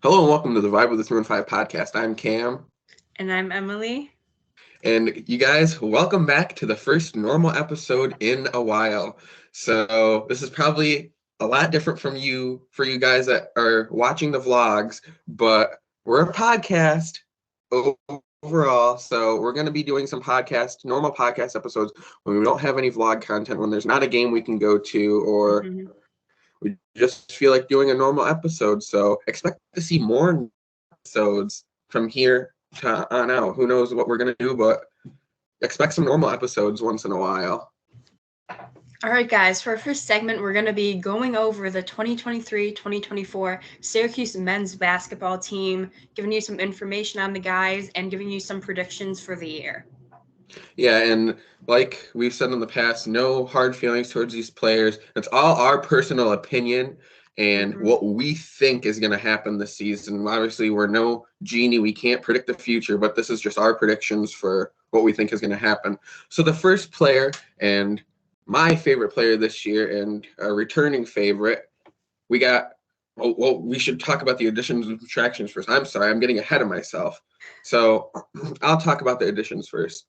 Hello and welcome to the Vibe of the 315 podcast. I'm Cam. And I'm Emily. And you guys, welcome back to the first normal episode in a while. So this is probably a lot different for you guys that are watching the vlogs, but we're a podcast overall. So we're going to be doing some normal podcast episodes when we don't have any vlog content, when there's not a game we can go to, or Mhm. we just feel like doing a normal episode. So expect to see more episodes from here on out. Who knows what we're going to do, but expect some normal episodes once in a while. All right, guys, for our first segment, we're going to be going over the 2023-2024 Syracuse men's basketball team, giving you some information on the guys, and giving you some predictions for the year. Yeah, and like we've said in the past, no hard feelings towards these players. It's all our personal opinion and what we think is going to happen this season. Obviously, we're no genie. We can't predict the future, but this is just our predictions for what we think is going to happen. So the first player, and my favorite player this year and a returning favorite, we got we should talk about the additions and subtractions first. I'm sorry, I'm getting ahead of myself. So I'll talk about the additions first.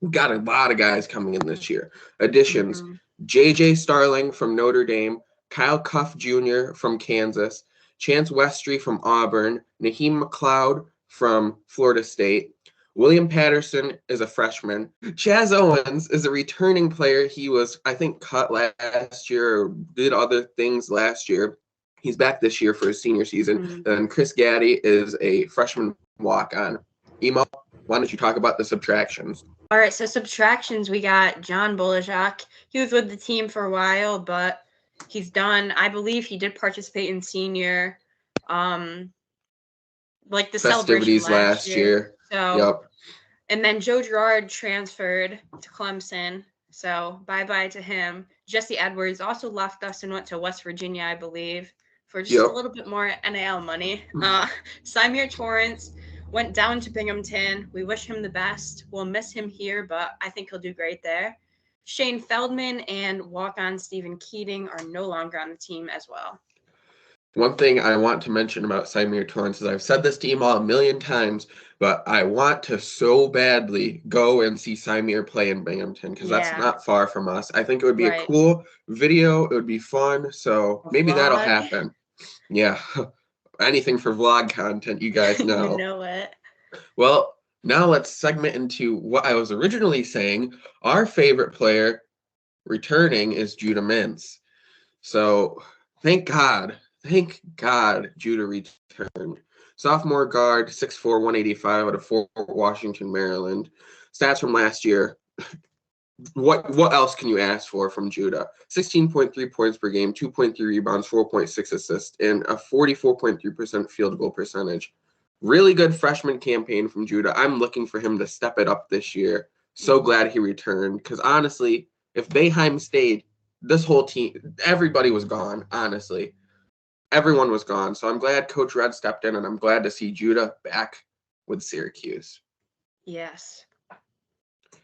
We've got a lot of guys coming in this year. Additions: J.J. Starling from Notre Dame, Kyle Cuff Jr. from Kansas, Chance Westry from Auburn, Naheem McLeod from Florida State. William Patterson is a freshman. Chaz Owens is a returning player. He was, I think, cut last year or did other things last year. He's back this year for his senior season. And Chris Gaddy is a freshman walk-on. Emo, why don't you talk about the subtractions? All right, so subtractions, we got John Bolajak. He was with the team for a while, but he's done. I believe he did participate in senior, like the celebration Festivities last last year. year. So, Yep. and then Joe Girard transferred to Clemson. So bye-bye to him. Jesse Edwards also left us and went to West Virginia, I believe, for just a little bit more NIL money. Symir Torrance went down to Binghamton. We wish him the best. We'll miss him here, but I think he'll do great there. Shane Feldman and walk-on Stephen Keating are no longer on the team as well. One thing I want to mention about Symir Torrance is I've said this to Emo a million times, but I want to so badly go and see Symir play in Binghamton because that's not far from us. I think it would be a cool video. It would be fun. So maybe that'll happen. Yeah. Anything for vlog content, you guys know. You know it. Well, now let's segment into what I was originally saying. Our favorite player returning is Judah Mintz. So thank God Judah returned. Sophomore guard, 6'4", 185 out of Fort Washington, Maryland. Stats from last year. What else can you ask for from Judah? 16.3 points per game, 2.3 rebounds, 4.6 assists, and a 44.3% field goal percentage. Really good freshman campaign from Judah. I'm looking for him to step it up this year. So glad he returned because honestly, if Boeheim stayed, this whole team, everybody was gone, honestly. Everyone was gone. So I'm glad Coach Red stepped in, and I'm glad to see Judah back with Syracuse. Yes.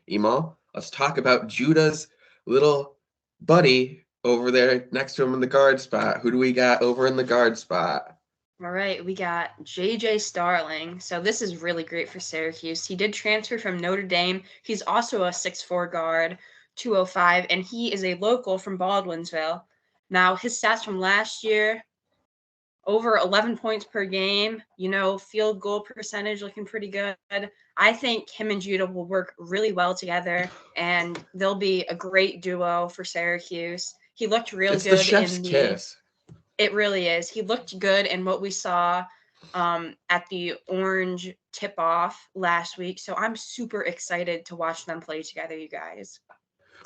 Emo, let's talk about Judah's little buddy over there next to him in the guard spot. Who do we got over in the guard spot? All right, we got J.J. Starling. So this is really great for Syracuse. He did transfer from Notre Dame. He's also a 6'4" guard, 205, and he is a local from Baldwinsville. Now, his stats from last year, over 11 points per game, field goal percentage looking pretty good. I think him and Judah will work really well together, and they'll be a great duo for Syracuse. He looked real It's good the chef's kiss. It really is. He looked good in what we saw at the Orange tip-off last week. So I'm super excited to watch them play together, you guys.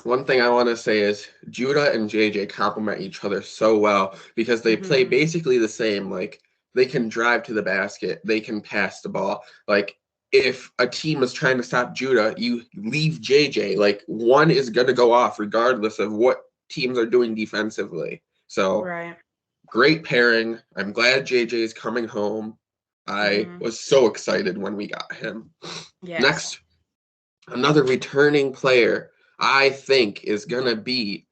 One thing I want to say is Judah and JJ complement each other so well because they play basically the same. Like, they can drive to the basket. They can pass the ball. Like, if a team is trying to stop Judah, you leave JJ. Like, one is going to go off regardless of what teams are doing defensively. So, great pairing. I'm glad JJ is coming home. I was so excited when we got him. Yes. Next, another returning player I think is going to be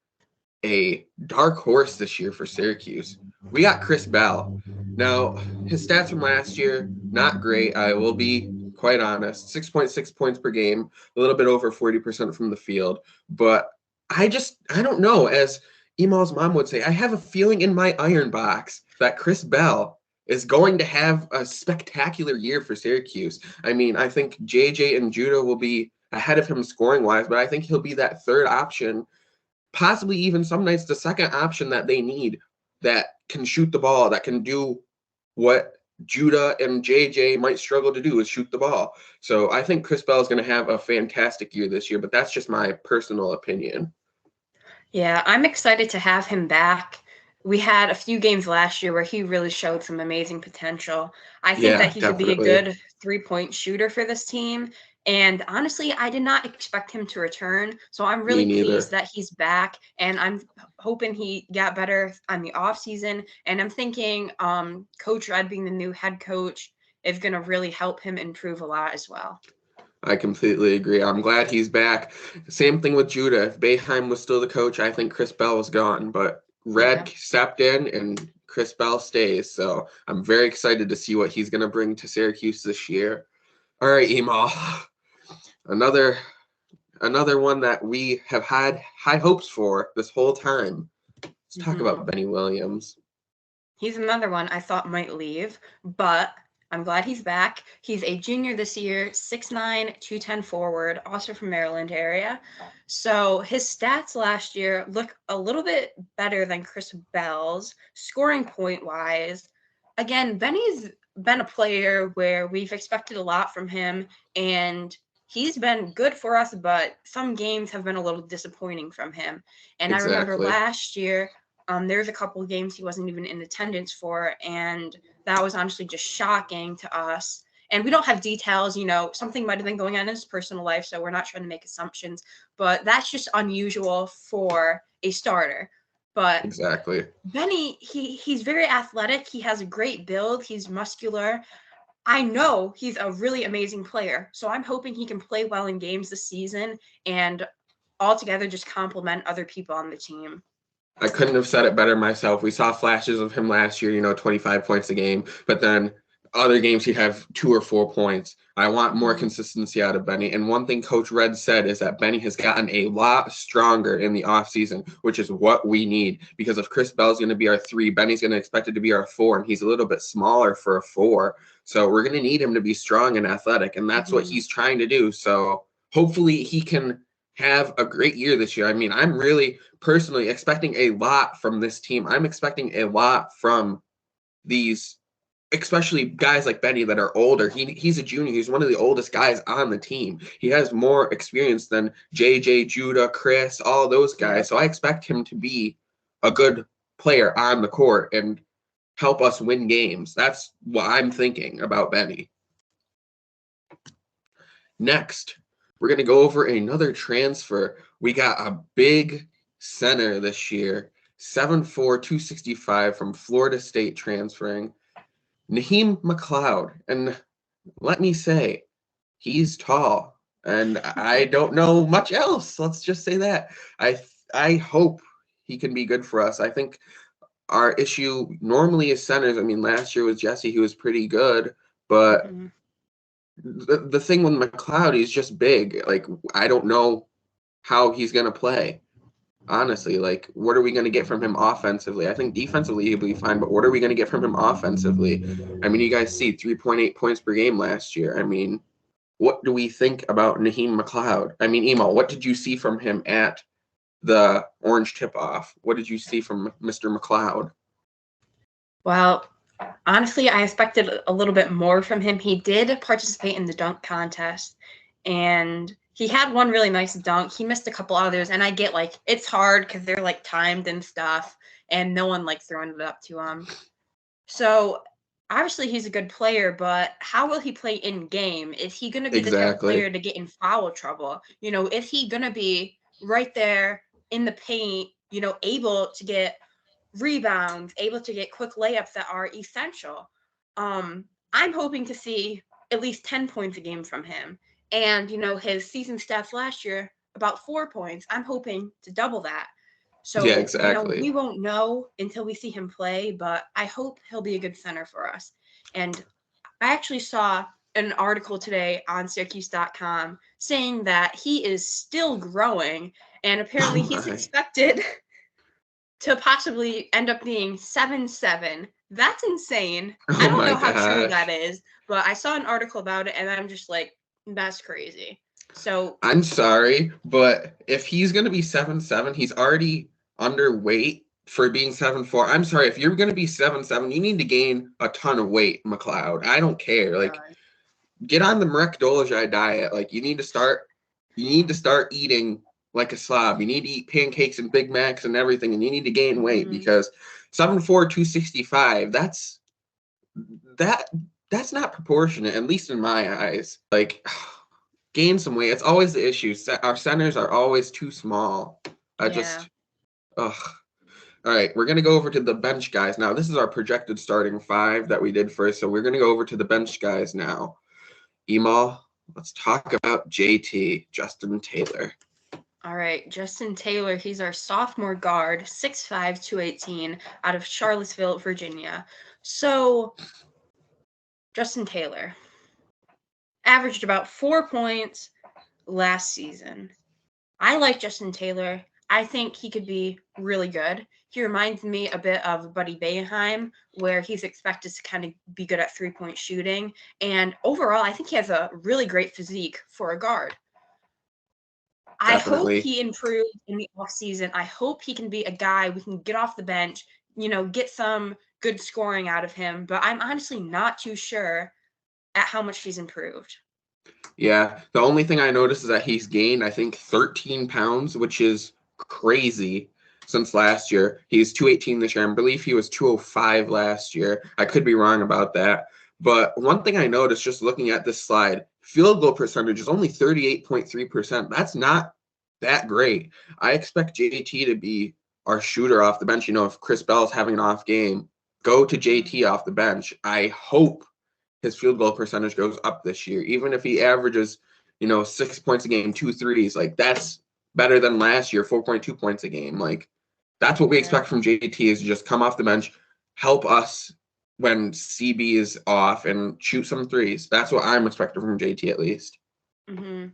a dark horse this year for Syracuse. We got Chris Bell. Now, his stats from last year, not great. I will be quite honest. 6.6 points per game, a little bit over 40% from the field. But I don't know. As Emal's mom would say, I have a feeling in my iron box that Chris Bell is going to have a spectacular year for Syracuse. I mean, I think JJ and Judah will be ahead of him scoring wise, but I think he'll be that third option, possibly even some nights the second option that they need, that can shoot the ball, that can do what Judah and JJ might struggle to do, is shoot the ball. So I think Chris Bell is going to have a fantastic year this year, but that's just my personal opinion. Yeah, I'm excited to have him back. We had a few games last year where he really showed some amazing potential. I think that Yeah, he could be a definitely. good 3-point shooter for this team. And honestly, I did not expect him to return. So I'm Me really pleased neither. that he's back. And I'm hoping he got better on the offseason. And I'm thinking Coach Red being the new head coach is going to really help him improve a lot as well. I completely agree. I'm glad he's back. Same thing with Judah. If Boeheim was still the coach, I think Chris Bell was gone. But Yeah. Red stepped in and Chris Bell stays. So I'm very excited to see what he's going to bring to Syracuse this year. All right, Emal. Another another one that we have had high hopes for this whole time. Let's talk Hmm. about Benny Williams. He's another one I thought might leave, but I'm glad he's back. He's a junior this year, 6'9", 210 forward, also from Maryland area. So his stats last year look a little bit better than Chris Bell's, scoring point wise. Again, Benny's been a player where we've expected a lot from him, and he's been good for us, but some games have been a little disappointing from him. And I remember Exactly. last year, there's a couple of games he wasn't even in attendance for, and that was honestly just shocking to us. And we don't have details, something might have been going on in his personal life, so we're not trying to make assumptions, but that's just unusual for a starter. But Exactly. Benny, he's very athletic. He has a great build. He's muscular. I know he's a really amazing player, so I'm hoping he can play well in games this season and altogether just complement other people on the team. I couldn't have said it better myself. We saw flashes of him last year, 25 points a game, but then other games he'd have 2 or 4 points. I want more Mhm. consistency out of Benny. And one thing Coach Red said is that Benny has gotten a lot stronger in the offseason, which is what we need. Because if Chris Bell's going to be our 3, Benny's going to expect it to be our 4, and he's a little bit smaller for a 4. So we're going to need him to be strong and athletic, and that's what Mhm. he's trying to do. So hopefully he can have a great year this year. I mean, I'm really personally expecting a lot from this team. I'm expecting a lot from these, especially guys like Benny that are older. He's a junior. He's one of the oldest guys on the team. He has more experience than JJ, Judah, Chris, all those guys. Yep. So I expect him to be a good player on the court and help us win games. That's what I'm thinking about Benny. Next, we're going to go over another transfer. We got a big center this year, 7'4", 265 from Florida State transferring, Naheem McLeod. And let me say, he's tall. And I don't know much else. Let's just say that. I hope he can be good for us. I think our issue normally is centers. I mean, last year was Jesse, who was pretty good, but Mhm. the thing with McLeod, he's just big. Like, I don't know how he's gonna play. Honestly, like, what are we gonna get from him offensively? I think defensively he'll be fine, but what are we gonna get from him offensively? I mean, you guys see 3.8 points per game last year. I mean, what do we think about Naheem McLeod? I mean, Emo, what did you see from him at the Orange Tip-Off? What did you see from Mr. McLeod? Well, honestly, I expected a little bit more from him. He did participate in the dunk contest, and he had one really nice dunk. He missed a couple others, and I get like it's hard because they're like timed and stuff, and no one like throwing it up to him. So obviously he's a good player, but how will he play in game? Is he going to be the type of Exactly. player to get in foul trouble? Is he going to be right there in the paint, able to get rebounds, able to get quick layups that are essential? I'm hoping to see at least 10 points a game from him. And, his season stats last year, about 4 points. I'm hoping to double that. Yeah, So, we exactly. won't know until we see him play, but I hope he'll be a good center for us. And I actually saw an article today on Syracuse.com saying that he is still growing, and apparently Oh he's my. expected to possibly end up being 7'7". That's insane. I Oh don't my know how true that gosh. is, but I saw an article about it, and I'm just like, that's crazy. So, I'm sorry, but if he's gonna be 7'7", he's already underweight for being 7'4". I'm sorry, if you're gonna be 7'7", you need to gain a ton of weight, McLeod. I don't care. Like, get on the Marek Dolezaj diet. Like, you need to start eating like a slob. You need to eat pancakes and Big Macs and everything, and you need to gain weight mhm, because 7'4", 265, that that's not proportionate, at least in my eyes. Like, gain some weight. It's always the issue. Our centers are always too small. I yeah. just, ugh. All right, we're gonna go over to the bench guys now. This is our projected starting five that we did first, so we're gonna go over to the bench guys now. Emal, let's talk about JT, Justin Taylor. All right, Justin Taylor, he's our sophomore guard, 6'5", 218, out of Charlottesville, Virginia. So, Justin Taylor averaged about 4 points last season. I like Justin Taylor. I think he could be really good. He reminds me a bit of Buddy Boeheim, where he's expected to kind of be good at three-point shooting. And overall, I think he has a really great physique for a guard. I hope Definitely. he improves in the offseason. I hope he can be a guy we can get off the bench, get some good scoring out of him. But I'm honestly not too sure at how much he's improved. Yeah. The only thing I noticed is that he's gained, I think, 13 pounds, which is crazy since last year. He's 218 this year. I believe he was 205 last year. I could be wrong about that. But one thing I noticed just looking at this slide, field goal percentage is only 38.3%. That's not that great. I expect JT to be our shooter off the bench. If Chris Bell's having an off game, go to JT off the bench. I hope his field goal percentage goes up this year. Even if he averages, 6 points a game, 2 threes, like that's better than last year, 4.2 points a game. Like that's what we Yeah. expect from JT is just come off the bench, help us when CB is off and shoot some threes. That's what I'm expecting from JT at least. hmm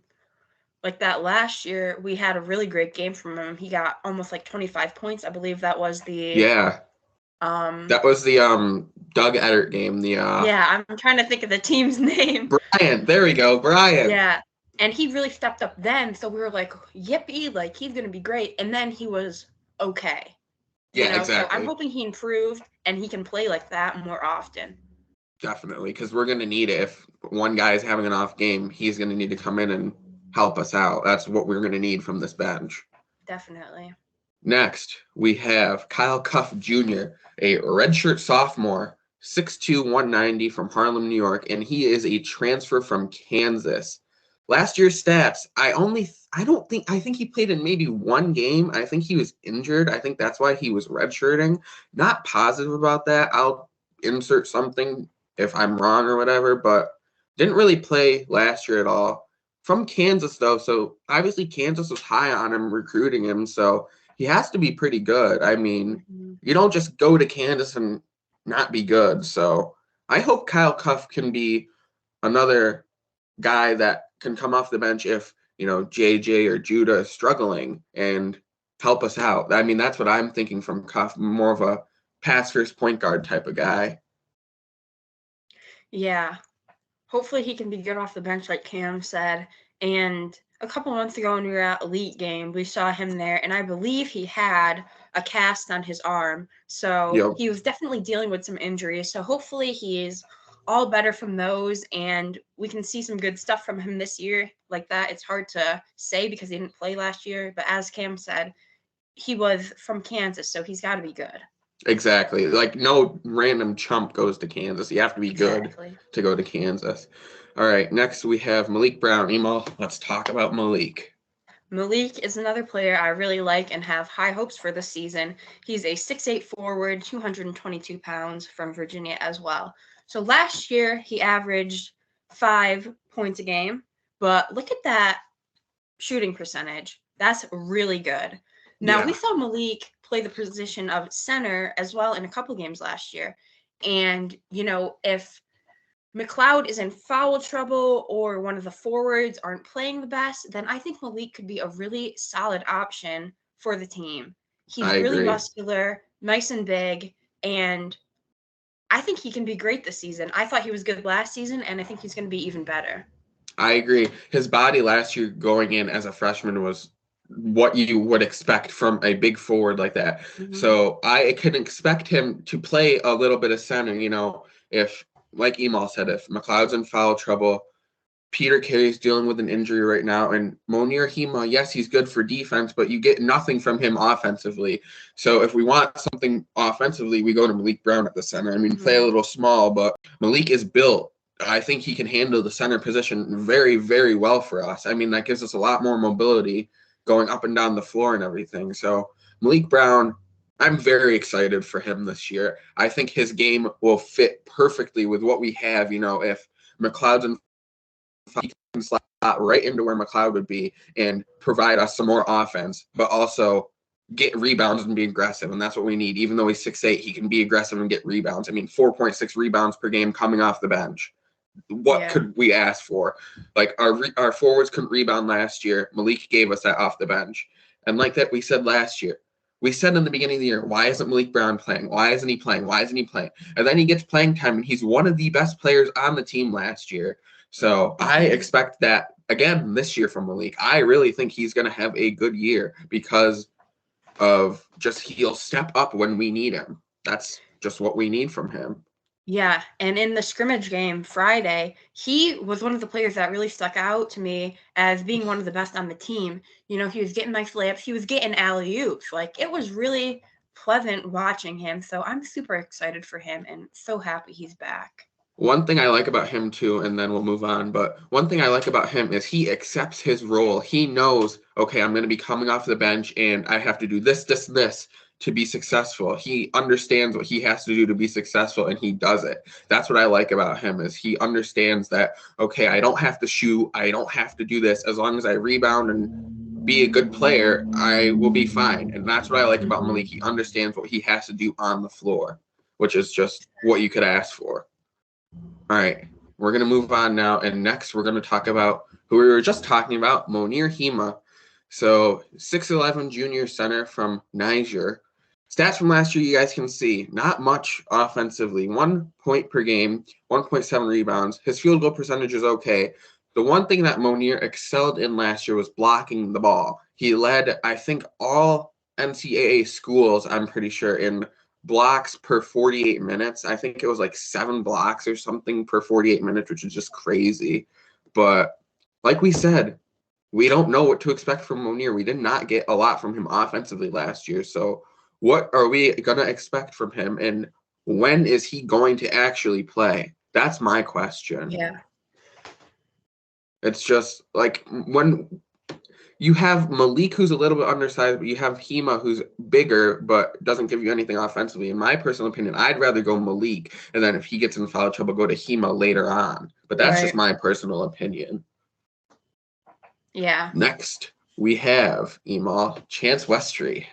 Like that last year, we had a really great game from him. He got almost like 25 points. I believe that was the Yeah. That was the Doug Eddert game. yeah, I'm trying to think of the team's name. Brian. There we go, Brian. Yeah. And he really stepped up then, so we were like, yippee, like he's gonna be great. And then he was okay. Yeah, So I'm exactly. hoping he improved and he can play like that more often. Definitely, because we're going to need it. If one guy is having an off game, he's going to need to come in and help us out. That's what we're going to need from this bench. Definitely. Next, we have Kyle Cuff Jr., a redshirt sophomore, 6'2", 190 from Harlem, New York, and he is a transfer from Kansas. Last year's stats, I think he played in maybe one game. I think he was injured. I think that's why he was redshirting. Not positive about that. I'll insert something if I'm wrong or whatever, but didn't really play last year at all. From Kansas, though, so obviously Kansas was high on him, recruiting him, so he has to be pretty good. I mean, hmm you don't just go to Kansas and not be good. So I hope Kyle Cuff can be another guy that can come off the bench if, JJ or Judah is struggling and help us out. I mean, that's what I'm thinking from Cuff, more of a pass first point guard type of guy. Yeah. Hopefully he can be good off the bench, like Cam said. And a couple months ago when we were at Elite Game, we saw him there, and I believe he had a cast on his arm. So Yep. he was definitely dealing with some injuries. So hopefully he's all better from those, and we can see some good stuff from him this year. Like that, it's hard to say because he didn't play last year. But as Cam said, he was from Kansas, so he's got to be good. Exactly. Like no random chump goes to Kansas. You have to be good Exactly. to go to Kansas. All right. Next we have Malik Brown. Emo, let's talk about Malik. Malik is another player I really like and have high hopes for this season. He's a 6'8" forward, 222 pounds from Virginia as well. So last year he averaged 5 points a game, but look at that shooting percentage. That's really good. Now, we saw Malik play the position of center as well in a couple games last year. And, if McLeod is in foul trouble or one of the forwards aren't playing the best, then I think Malik could be a really solid option for the team. He's really muscular, nice and big, and I think he can be great this season. I thought he was good last season, and I think he's going to be even better. I agree. His body last year going in as a freshman was what you would expect from a big forward like that. Mm-hmm. So I can expect him to play a little bit of center, if, like Emal said, if McLeod's in foul trouble, Peter Carey's dealing with an injury right now, and Monir Hima, yes, he's good for defense, but you get nothing from him offensively. So if we want something offensively, we go to Malik Brown at the center. I mean, play a little small, but Malik is built. I think he can handle the center position very, very well for us. I mean, that gives us a lot more mobility going up and down the floor and everything. So Malik Brown, I'm very excited for him this year. I think his game will fit perfectly with what we have. If McLeod's in, he can slot right into where McLeod would be and provide us some more offense, but also get rebounds and be aggressive. And that's what we need. Even though he's 6'8", he can be aggressive and get rebounds. I mean, 4.6 rebounds per game coming off the bench. What could we ask for? Like our forwards couldn't rebound last year. Malik gave us that off the bench. And like that we said last year. We said in the beginning of the year, why isn't Malik Brown playing? Why isn't he playing? Why isn't he playing? And then he gets playing time, and he's one of the best players on the team last year. So I expect that again this year from Malik. I really think he's going to have a good year because of just he'll step up when we need him. That's just what we need from him. Yeah, and in the scrimmage game Friday, he was one of the players that really stuck out to me as being one of the best on the team. He was getting nice layups. He was getting alley-oops. Like, it was really pleasant watching him. So I'm super excited for him and so happy he's back. One thing I like about him, too, and then we'll move on, but one thing I like about him is he accepts his role. He knows, okay, I'm going to be coming off the bench, and I have to do this, this, this to be successful. He understands what he has to do to be successful, and he does it. That's what I like about him is he understands that, okay, I don't have to shoot. I don't have to do this. As long as I rebound and be a good player, I will be fine. And that's what I like about Malik. He understands what he has to do on the floor, which is just what you could ask for. All right, we're going to move on now, and next we're going to talk about who we were just talking about, Monir Hima. So 6'11" junior center from Niger. Stats from last year you guys can see, not much offensively. 1 point per game, 1.7 rebounds. His field goal percentage is okay. The one thing that Monir excelled in last year was blocking the ball. He led, I think, all NCAA schools, I'm pretty sure, in blocks per 48 minutes. I think it was like 7 blocks or something per 48 minutes, which is just crazy. But like we said, we don't know what to expect from Monir. We did not get a lot from him offensively last year. So what are we going to expect from him? And when is he going to actually play? That's my question. Yeah. It's just like when you have Malik, who's a little bit undersized, but you have Hima, who's bigger, but doesn't give you anything offensively. In my personal opinion, I'd rather go Malik, and then if he gets in foul trouble, go to Hima later on. But that's just my personal opinion. Yeah. Next, we have Emal Chance Westry.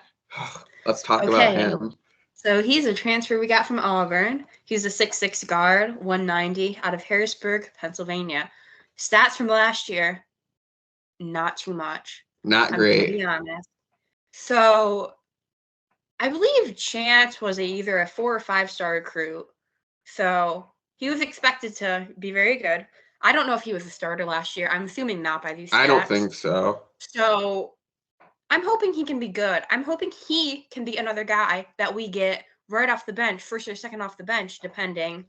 Let's talk about him. So he's a transfer we got from Auburn. He's a 6'6" guard, 190, out of Harrisburg, Pennsylvania. Stats from last year. Not too much. Not great. To be honest. So I believe Chance was either a 4 or 5-star recruit. So he was expected to be very good. I don't know if he was a starter last year. I'm assuming not by these stats. I don't think so. So I'm hoping he can be good. I'm hoping he can be another guy that we get right off the bench, first or second off the bench, depending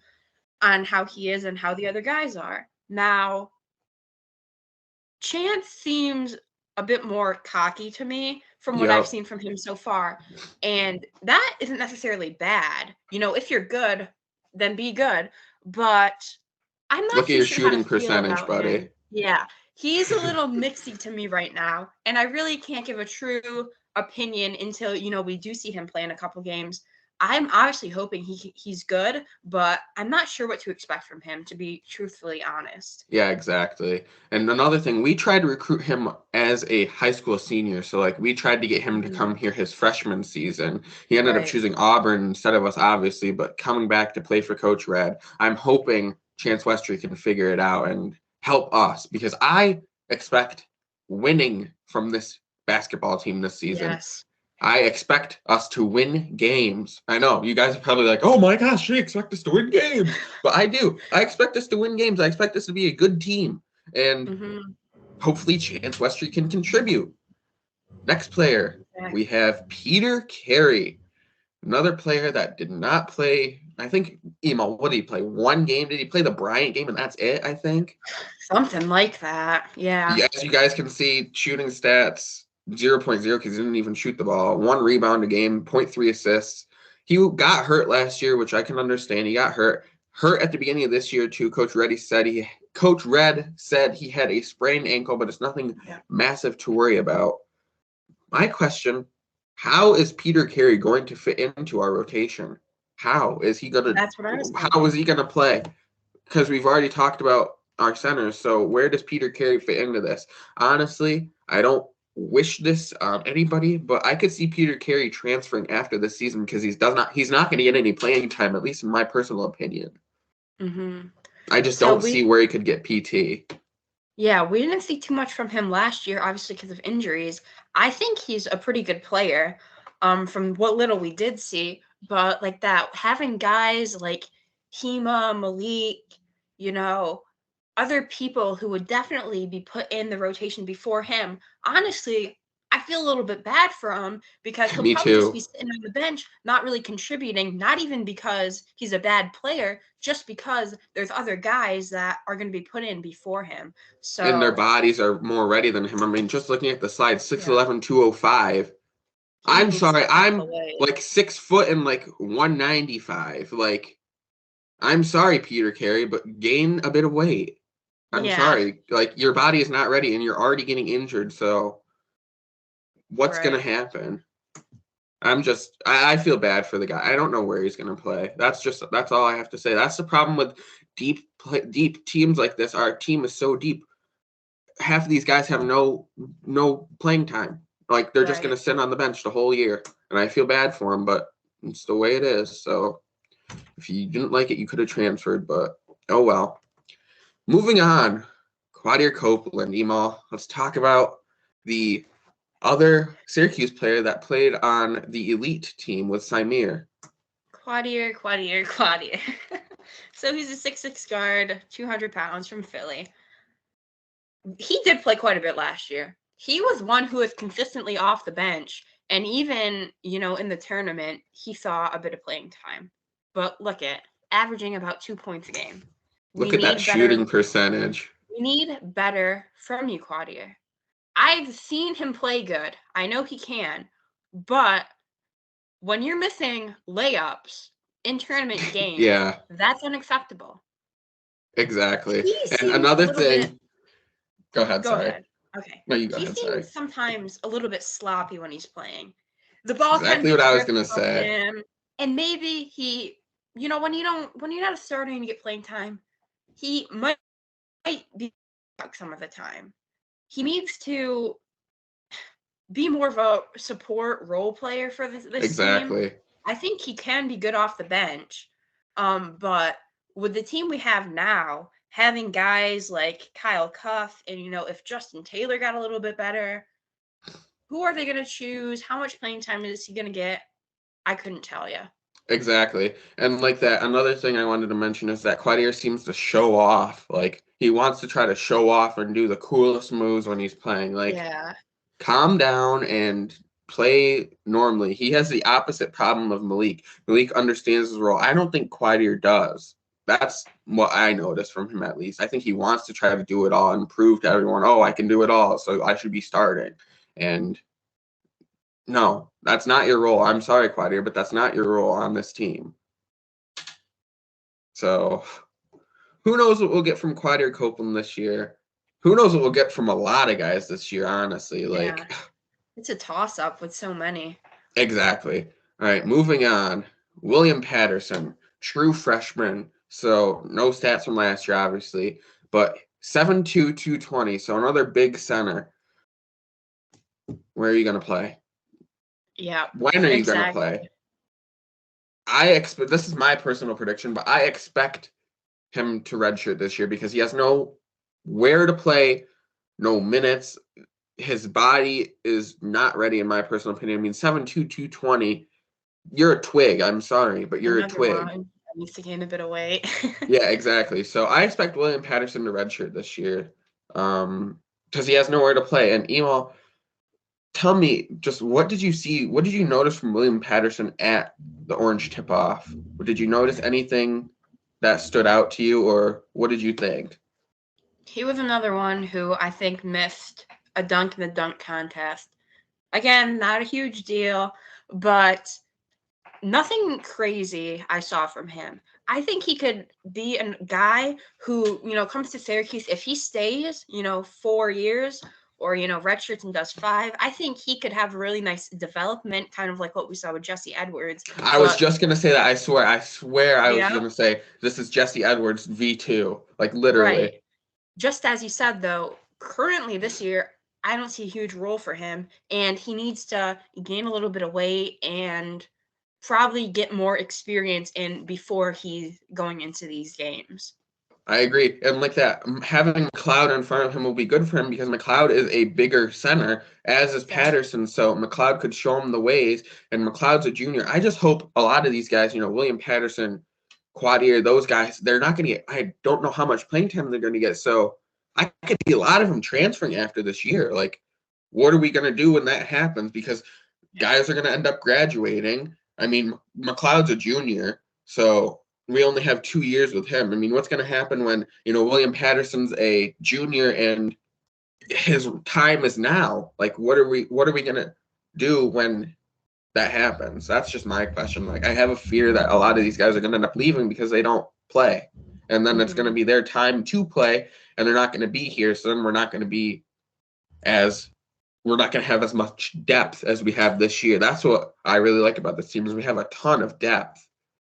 on how he is and how the other guys are. Now, Chance seems a bit more cocky to me from what I've seen from him so far. And that isn't necessarily bad. If you're good, then be good. But I'm not Look too at your sure shooting percentage, buddy. him. Yeah. He's a little mixy to me right now. And I really can't give a true opinion until, we do see him play in a couple games I'm obviously hoping he's good, but I'm not sure what to expect from him, to be truthfully honest. Yeah, exactly. And another thing, we tried to recruit him as a high school senior. So, like, we tried to get him to come here his freshman season. He ended up Right. choosing Auburn instead of us, obviously, but coming back to play for Coach Red. I'm hoping Chance Westry can figure it out and help us because I expect winning from this basketball team this season. Yes. I expect us to win games. I know you guys are probably like, oh my gosh, she expects us to win games. But I do. I expect us to win games. I expect us to be a good team. And hopefully Chance Westry can contribute. Next player, we have Peter Carey. Another player that did not play, I think, Emo, what did he play? One game? Did he play the Bryant game and that's it, I think? Something like that. Yeah. As you guys can see, shooting stats 0.0 because he didn't even shoot the ball. 1 rebound a game, 0.3 assists. He got hurt last year, which I can understand. He got hurt at the beginning of this year too. Coach Red said he had a sprained ankle, but it's nothing massive to worry about. My question: how is Peter Carey going to fit into our rotation? How is he gonna? That's what I was thinking. How is he gonna play? Because we've already talked about our centers. So where does Peter Carey fit into this? Honestly, I don't wish this on anybody, but I could see Peter Carey transferring after this season because he's not going to get any playing time, at least in my personal opinion. I just don't see where he could get PT. Yeah, we didn't see too much from him last year, obviously because of injuries. I think he's a pretty good player, from what little we did see. But like that, having guys like Hema, Malik, other people who would definitely be put in the rotation before him. Honestly, I feel a little bit bad for him because he'll probably just be sitting on the bench, not really contributing, not even because he's a bad player, just because there's other guys that are going to be put in before him. So, and their bodies are more ready than him. I mean, just looking at the slide, 6'11", 205. I'm sorry, I'm like 6 foot and like 195. Like, I'm sorry, Peter Carey, but gain a bit of weight. I'm sorry. Like, your body is not ready and you're already getting injured. So what's going to happen? I feel bad for the guy. I don't know where he's going to play. That's all I have to say. That's the problem with deep teams like this. Our team is so deep. Half of these guys have no playing time. Like, they're just going to sit on the bench the whole year. And I feel bad for them, but it's the way it is. So if you didn't like it, you could have transferred, but oh well. Moving on, Quadir Copeland, Emal. Let's talk about the other Syracuse player that played on the elite team with Symir. Quadir. So he's a 6'6" guard, 200 pounds from Philly. He did play quite a bit last year. He was one who was consistently off the bench, and even, in the tournament, he saw a bit of playing time. But look at averaging about 2 points a game. Look at that shooting percentage. We need better from you, Quadir. I've seen him play good. I know he can, but when you're missing layups in tournament games, that's unacceptable. Exactly. And another thing. Go ahead. Go ahead. Okay. No, you go ahead. Sorry. He seems sometimes a little bit sloppy when he's playing. The ball exactly what I was gonna say. Him, and maybe he, when you're not a starter and you get playing time, he might be some of the time. He needs to be more of a support role player for this team. I think he can be good off the bench. But with the team we have now, having guys like Kyle Cuff and, if Justin Taylor got a little bit better, who are they going to choose? How much playing time is he going to get? I couldn't tell you. Exactly. And like that, another thing I wanted to mention is that Quadir seems to show off. Like, he wants to try to show off and do the coolest moves when he's playing. Like, calm down and play normally. He has the opposite problem of Malik. Malik understands his role. I don't think Quadir does. That's what I noticed from him, at least. I think he wants to try to do it all and prove to everyone, oh, I can do it all, so I should be starting. And no, that's not your role. I'm sorry, Quadir, but that's not your role on this team. So who knows what we'll get from Quadir Copeland this year? Who knows what we'll get from a lot of guys this year, honestly. Like, it's a toss-up with so many. Exactly. All right, moving on. William Patterson, true freshman. So no stats from last year, obviously, but 7'2", 220. So another big center. Where are you going to play? Yeah, When are you going to exactly. play? I expect, this is my personal prediction, but I expect him to redshirt this year because he has no where to play, no minutes. His body is not ready, in my personal opinion. I mean, 7'2", 220. You're a twig. I'm sorry, but you're a Another twig. one that needs to gain a bit of weight. Yeah, exactly. So I expect William Patterson to redshirt this year, because he has nowhere to play. And Emo, tell me, just what did you see? What did you notice from William Patterson at the Orange tip-off? Did you notice anything that stood out to you, or what did you think? He was another one who I think missed a dunk in the dunk contest. Again, not a huge deal, but nothing crazy I saw from him. I think he could be a guy who, comes to Syracuse. If he stays, 4 years or, redshirts and does 5, I think he could have a really nice development, kind of like what we saw with Jesse Edwards. I was just gonna say that. I swear I was Yeah, gonna say this is Jesse Edwards V2, like literally. right. Just as you said, though, currently this year, I don't see a huge role for him, and he needs to gain a little bit of weight and probably get more experience in before he's going into these games. I agree. And like that, having McLeod in front of him will be good for him because McLeod is a bigger center, as is Yeah. Patterson. So McLeod could show him the ways, and McLeod's a junior. I just hope a lot of these guys, William Patterson, Quadier, those guys, they're not going to get, I don't know how much playing time they're going to get. So I could see a lot of them transferring after this year. Like, what are we going to do when that happens? Because guys are going to end up graduating. I mean, McLeod's a junior, so we only have 2 years with him. I mean, what's going to happen when, William Patterson's a junior and his time is now? Like, what are we going to do when that happens? That's just my question. Like, I have a fear that a lot of these guys are going to end up leaving because they don't play. And then it's going to be their time to play, and they're not going to be here. So then we're not going to have as much depth as we have this year. That's what I really like about this team is we have a ton of depth.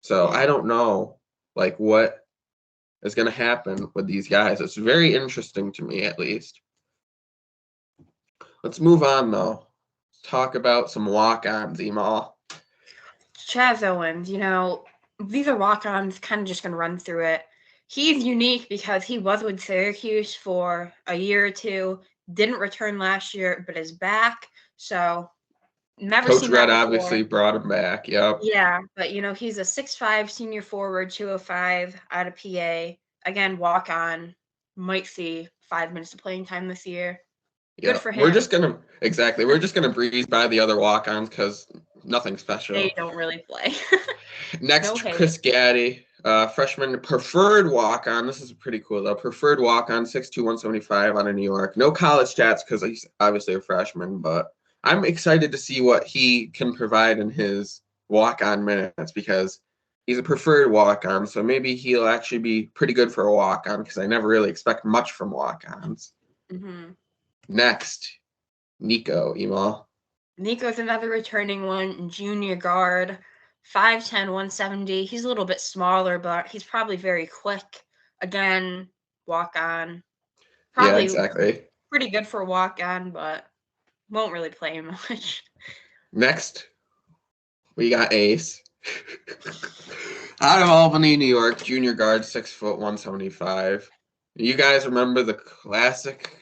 So I don't know, like, what is going to happen with these guys. It's very interesting to me, at least. Let's move on, though. Let's talk about some walk-ons, Emal. Chaz Owens, these are walk-ons, kind of just going to run through it. He's unique because he was with Syracuse for a year or two, didn't return last year, but is back. So never Coach seen Red that before. obviously brought him back. Yep. Yeah, but he's a 6'5" senior forward, 205 out of PA. Again, walk on. Might see 5 minutes of playing time this year. Good for him. We're just gonna breeze by the other walk-ons because nothing special. They don't really play. Next, Chris Gaddy, freshman preferred walk-on. This is pretty cool though. Preferred walk-on, 6'2", 175 out of New York. No college stats because he's obviously a freshman, but I'm excited to see what he can provide in his walk-on minutes because he's a preferred walk-on. So maybe he'll actually be pretty good for a walk-on because I never really expect much from walk-ons. Mm-hmm. Next, Nico, Emal. Nico's another returning one, junior guard, 5'10", 170. He's a little bit smaller, but he's probably very quick. Again, walk on. Probably exactly. pretty good for a walk on, but won't really play much. Next, we got Ace. Out of Albany, New York, junior guard, 6', 175. You guys remember the classic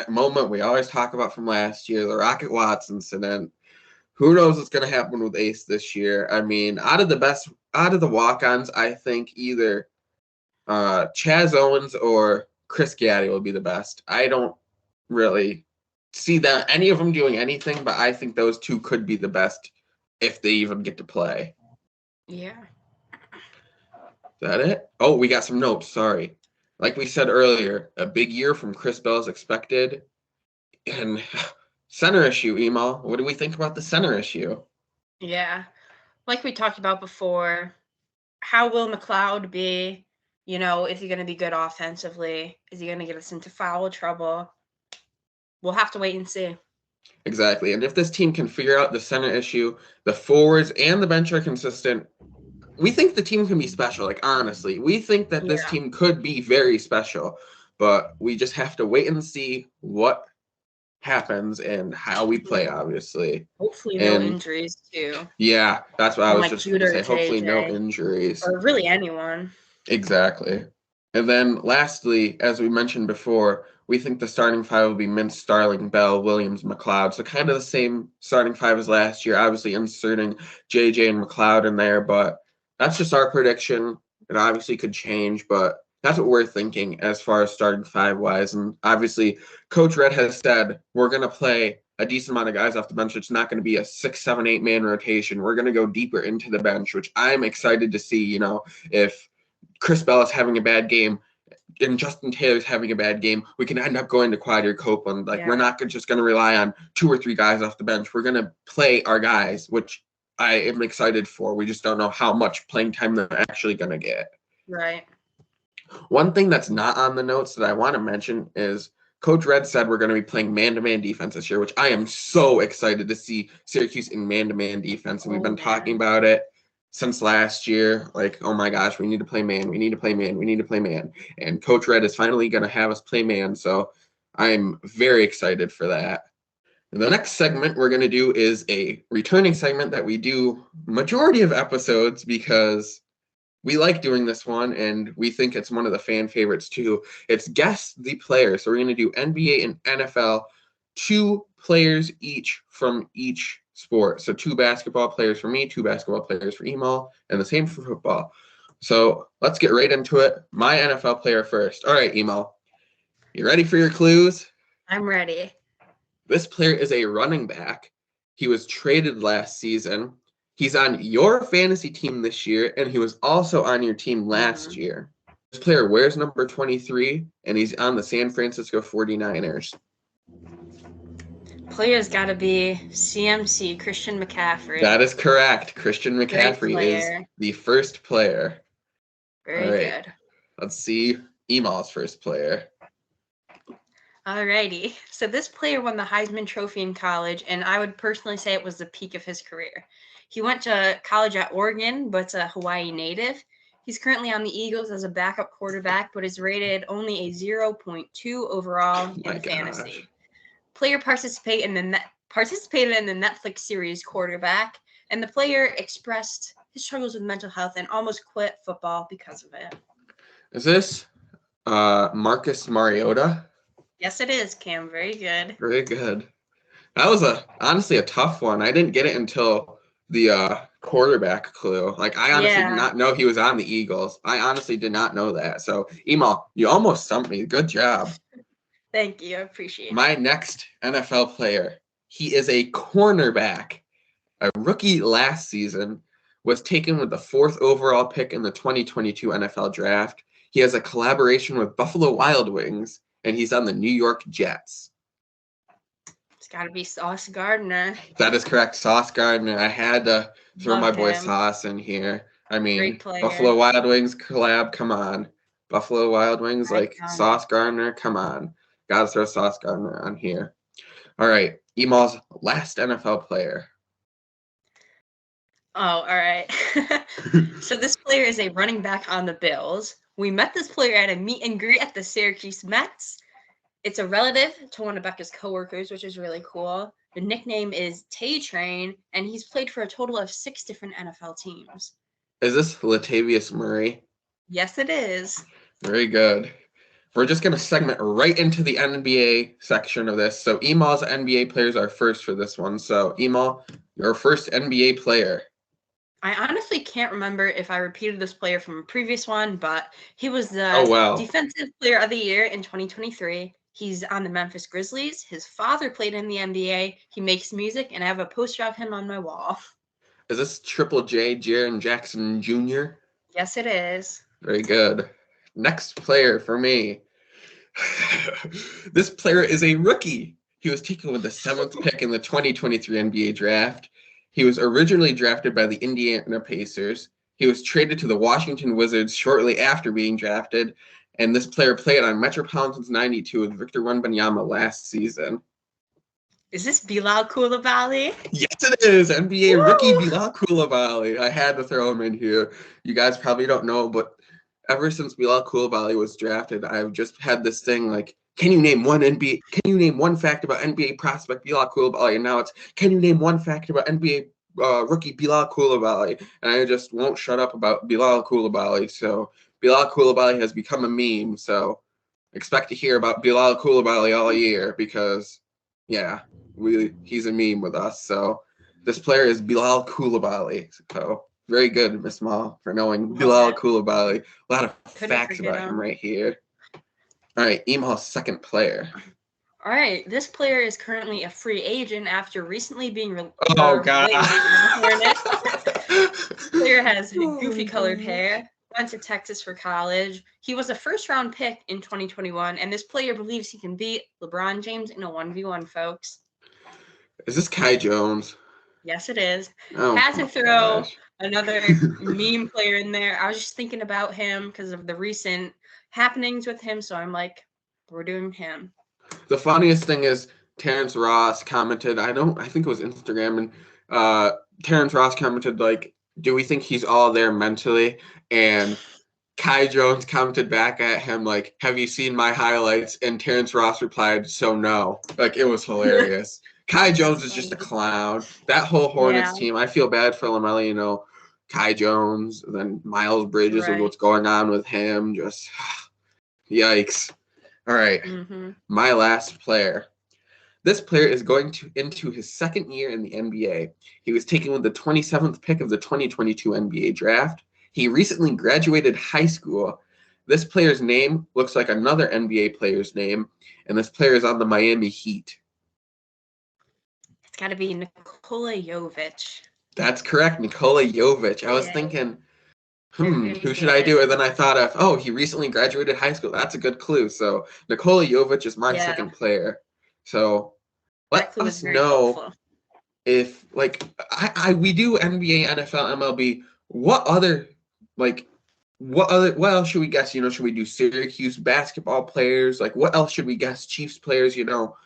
moment we always talk about from last year, the Rocket Watts incident. Who knows what's going to happen with Ace this year? I mean, out of the walk-ons, I think either Chaz Owens or Chris Gaddy will be the best. I don't really see that any of them doing anything, but I think those two could be the best if they even get to play. Yeah. Is that it? Oh, we got some notes. Sorry. Like we said earlier, a big year from Chris Bell is expected. And center issue, Emal. What do we think about the center issue? Yeah. Like we talked about before, how will McLeod be? Is he going to be good offensively? Is he going to get us into foul trouble? We'll have to wait and see. Exactly. And if this team can figure out the center issue, the forwards and the bench are consistent, we think the team can be special. Like, honestly, we think that this Yeah. team could be very special, but we just have to wait and see what happens and how we play, Mhm. obviously. Hopefully no And injuries too. yeah, that's what I And was like just going to Judah or say. Hopefully, no JJ. injuries. Or really anyone. Exactly. And then lastly, as we mentioned before, we think the starting five will be Mintz, Starling, Bell, Williams, McLeod. So kind of the same starting five as last year, obviously inserting JJ and McLeod in there, but that's just our prediction. It obviously could change, but that's what we're thinking as far as starting five wise. And obviously, Coach Red has said we're going to play a decent amount of guys off the bench. It's not going to be a 6, 7, 8 man rotation. We're going to go deeper into the bench, which I'm excited to see. If Chris Bell is having a bad game and Justin Taylor's having a bad game, we can end up going to Quadir Copeland. Like, we're not just going to rely on 2 or 3 guys off the bench. We're going to play our guys, which I am excited for. We just don't know how much playing time they're actually going to get. Right. One thing that's not on the notes that I want to mention is Coach Red said we're going to be playing man-to-man defense this year, which I am so excited to see Syracuse in man-to-man defense. And we've been talking about it since last year. Like, oh my gosh, we need to play man. We need to play man. We need to play man. And Coach Red is finally going to have us play man. So I'm very excited for that. And the next segment we're going to do is a returning segment that we do majority of episodes because we like doing this one, and we think it's one of the fan favorites too. It's Guess the Player. So we're going to do NBA and NFL, 2 players each from each sport. So 2 basketball players for me, 2 basketball players for Emal, and the same for football. So let's get right into it. My NFL player first. All right, Emal, you ready for your clues? I'm ready. This player is a running back. He was traded last season. He's on your fantasy team this year, and he was also on your team last year. This player wears number 23, and he's on the San Francisco 49ers. Player's got to be CMC, Christian McCaffrey. That is correct. Christian McCaffrey is the first player. Very good. Let's see Emal's first player. Alrighty. So this player won the Heisman Trophy in college, and I would personally say it was the peak of his career. He went to college at Oregon, but's a Hawaii native. He's currently on the Eagles as a backup quarterback, but is rated only a 0.2 overall in fantasy. Player participated in the Netflix series Quarterback, and the player expressed his struggles with mental health and almost quit football because of it. Is this Marcus Mariota? Yes, it is, Cam. Very good. Very good. That was honestly a tough one. I didn't get it until the quarterback clue. Like, I honestly did not know he was on the Eagles. I honestly did not know that. So, Emal, you almost stumped me. Good job. Thank you. I appreciate it. My next NFL player, he is a cornerback. A rookie last season, was taken with the 4th overall pick in the 2022 NFL draft. He has a collaboration with Buffalo Wild Wings, and he's on the New York Jets. It's got to be Sauce Gardner. That is correct, Sauce Gardner. I had to throw my boy Sauce in here. I mean, Buffalo Wild Wings collab, come on. Buffalo Wild Wings, like Sauce Gardner, come on. Gotta throw Sauce Gardner on here. All right, Emal's last NFL player. Oh, all right. So this player is a running back on the Bills. We met this player at a meet and greet at the Syracuse Mets. It's a relative to one of Becca's coworkers, which is really cool. The nickname is Tay Train, and he's played for a total of 6 different NFL teams. Is this Latavius Murray? Yes, it is. Very good. We're just going to segment right into the NBA section of this. So Emal's NBA players are first for this one. So Emal, your first NBA player. I honestly can't remember if I repeated this player from a previous one, but he was the Defensive Player of the Year in 2023. He's on the Memphis Grizzlies. His father played in the NBA. He makes music, and I have a poster of him on my wall. Is this Triple J, Jaren Jackson Jr.? Yes, it is. Very good. Next player for me. This player is a rookie. He was taken with the 7th pick in the 2023 NBA draft. He was originally drafted by the Indiana Pacers. He was traded to the Washington Wizards shortly after being drafted. And this player played on Metropolitans 92 with Victor Wembanyama last season. Is this Bilal Coulibaly? Yes, it is. NBA rookie Woo! Bilal Coulibaly. I had to throw him in here. You guys probably don't know, but ever since Bilal Coulibaly was drafted, I've just had this thing like, can you name one fact about NBA prospect Bilal Coulibaly? And now it's, can you name one fact about NBA rookie Bilal Coulibaly? And I just won't shut up about Bilal Coulibaly. So Bilal Coulibaly has become a meme. So expect to hear about Bilal Coulibaly all year because, yeah, he's a meme with us. So this player is Bilal Coulibaly. So very good, Miss Ma, for knowing Bilal Coulibaly. A lot of facts about him right here. All right, Emal's second player. All right, this player is currently a free agent after recently being released. Oh, God. This player has goofy colored hair, went to Texas for college. He was a first-round pick in 2021, and this player believes he can beat LeBron James in a 1v1, folks. Is this Kai Jones? Yes, it is. Oh, had to throw gosh. another meme player in there. I was just thinking about him because of the recent happenings with him, so I'm like, we're doing him. The funniest thing is Terrence Ross commented, I think it was Instagram, and Terrence Ross commented, like, do we think he's all there mentally? And Kai Jones commented back at him, like, have you seen my highlights? And Terrence Ross replied, so no. Like, it was hilarious. Kai Jones is just a clown. That whole Hornets team, I feel bad for LaMelo, you know, Kai Jones, and then Miles Bridges and what's going on with him. Just, yikes. All right, my last player. This player is going into his second year in the NBA. He was taken with the 27th pick of the 2022 NBA draft. He recently graduated high school. This player's name looks like another NBA player's name, and this player is on the Miami Heat. It's got to be Nikola Jovic. That's correct, Nikola Jovic. I was thinking, who should I do? And then I thought of, oh, he recently graduated high school. That's a good clue. So Nikola Jovic is my second player. So let us know if, like, we do NBA, NFL, MLB. What else should we guess? You know, should we do Syracuse basketball players? Like, what else should we guess? Chiefs players, you know.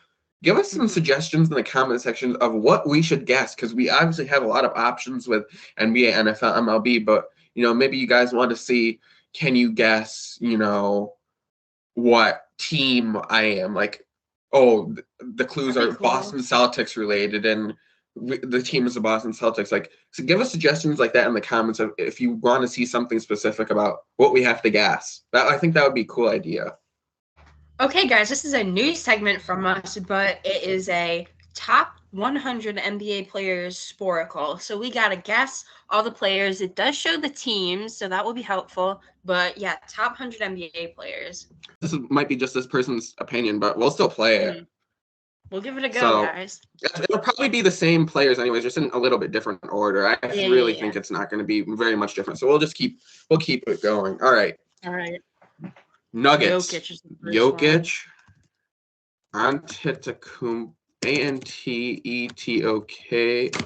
Give us some suggestions in the comment section of what we should guess, because we obviously have a lot of options with NBA, NFL, MLB, but, you know, maybe you guys want to see, can you guess, you know, what team I am? Like, oh, the clues are Boston Celtics related, and the team is the Boston Celtics. Like, so give us suggestions like that in the comments of if you want to see something specific about what we have to guess. I think that would be a cool idea. Okay, guys, this is a new segment from us, but it is a top 100 NBA players Sporacle. So we got to guess all the players. It does show the teams, so that will be helpful. But yeah, top 100 NBA players. This might be just this person's opinion, but we'll still play it. We'll give it a go, guys. It'll probably be the same players anyways, just in a little bit different order. I really think it's not going to be very much different. So we'll keep it going. All right. Nuggets. Jokic. Antetokounmpo. Antetok.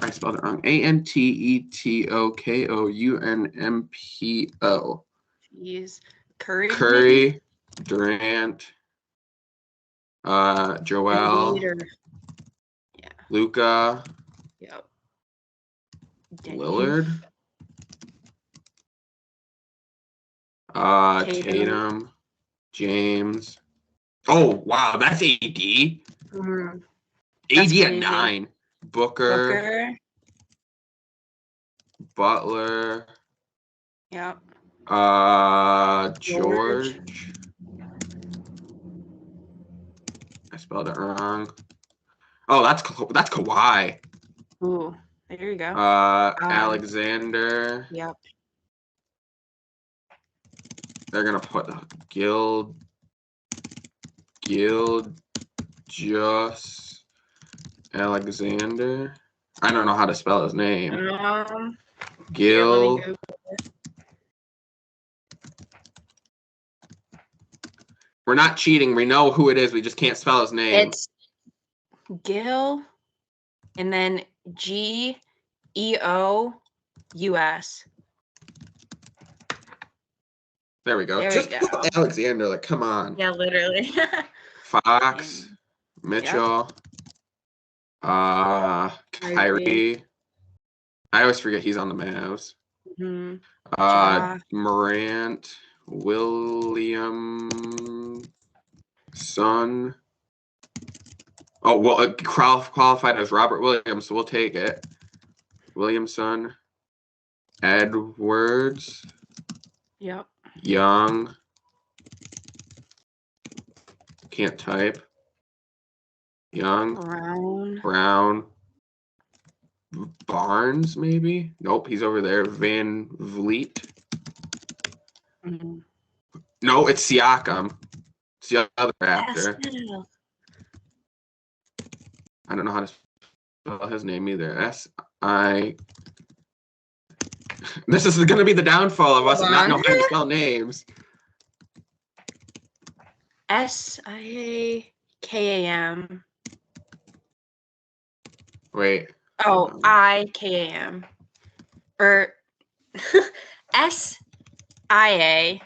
I spelled it wrong. Antetokounmpo. Jeez. Curry. Durant. Joel. Luka. Yep. Lillard. Tatum. James. Oh, wow, that's AD. AD at 9. Booker. Butler. Yep. George. I spelled it wrong. Oh, that's Kawhi. Ooh, there you go. Alexander. Yep. They're gonna put Just Alexander. I don't know how to spell his name. Gil. We're not cheating. We know who it is. We just can't spell his name. It's Gil, and then Geous. There we go. Just Alexander, like, come on. Yeah, literally. Fox, Mitchell. Kyrie. I always forget he's on the Mavs. Morant, Williamson. Oh, well, qualified as Robert Williams, so we'll take it. Williamson, Edwards. Yep. Young. Can't type. Young. Brown. Barnes, maybe? Nope, he's over there. Van Vliet. No, it's Siakam. It's the other Raptor. I don't know how to spell his name either. S-I... This is going to be the downfall of us not knowing how to spell names. S-I-A-K-A-M. Wait. Oh, I-K-A-M. Or S-I-A.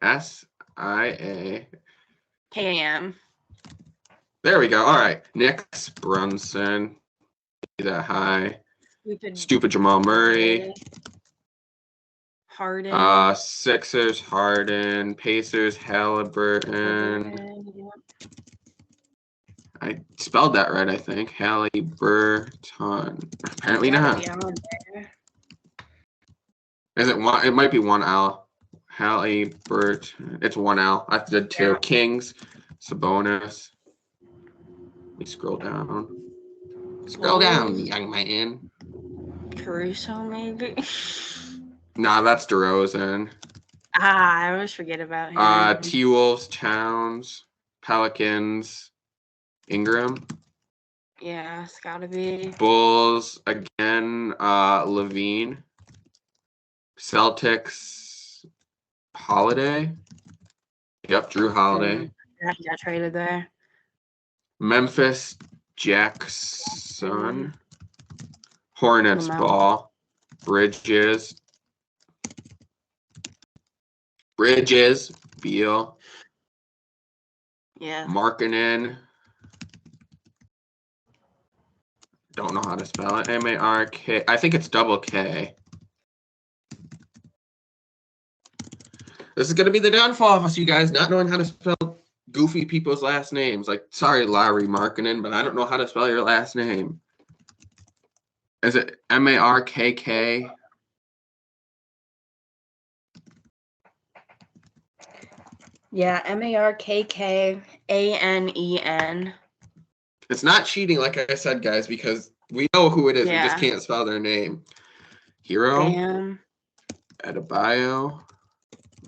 S-I-A. K-A-M. There we go. All right. Knicks, Brunson. That high. Stupid Jamal Murray. Harden. Sixers, Harden. Pacers, Halliburton. I spelled that right, I think. Halliburton. Apparently not. Is it one? It might be one L. Halliburton. It's one L. I did two. Yeah. Kings, Sabonis. Let me scroll down. Scroll down, young man. Caruso, maybe? Nah, that's DeRozan. I always forget about him. T-Wolves, Towns, Pelicans, Ingram. Yeah, it's gotta be. Bulls, again, Levine. Celtics, Holiday. Yep, Drew Holiday. Yeah, he got traded there. Memphis, Jackson. Hornets, Ball. Bridges, Beal. Yeah. Markkanen. Don't know how to spell it. M-A-R-K. I think it's double K. This is going to be the downfall of us, you guys, not knowing how to spell goofy people's last names. Like, sorry, Larry Markkanen, but I don't know how to spell your last name. Is it M-A-R-K-K? Yeah, M-A-R-K-K-A-N-E-N. It's not cheating, like I said, guys, because we know who it is. Yeah. We just can't spell their name. Hero. Adebayo.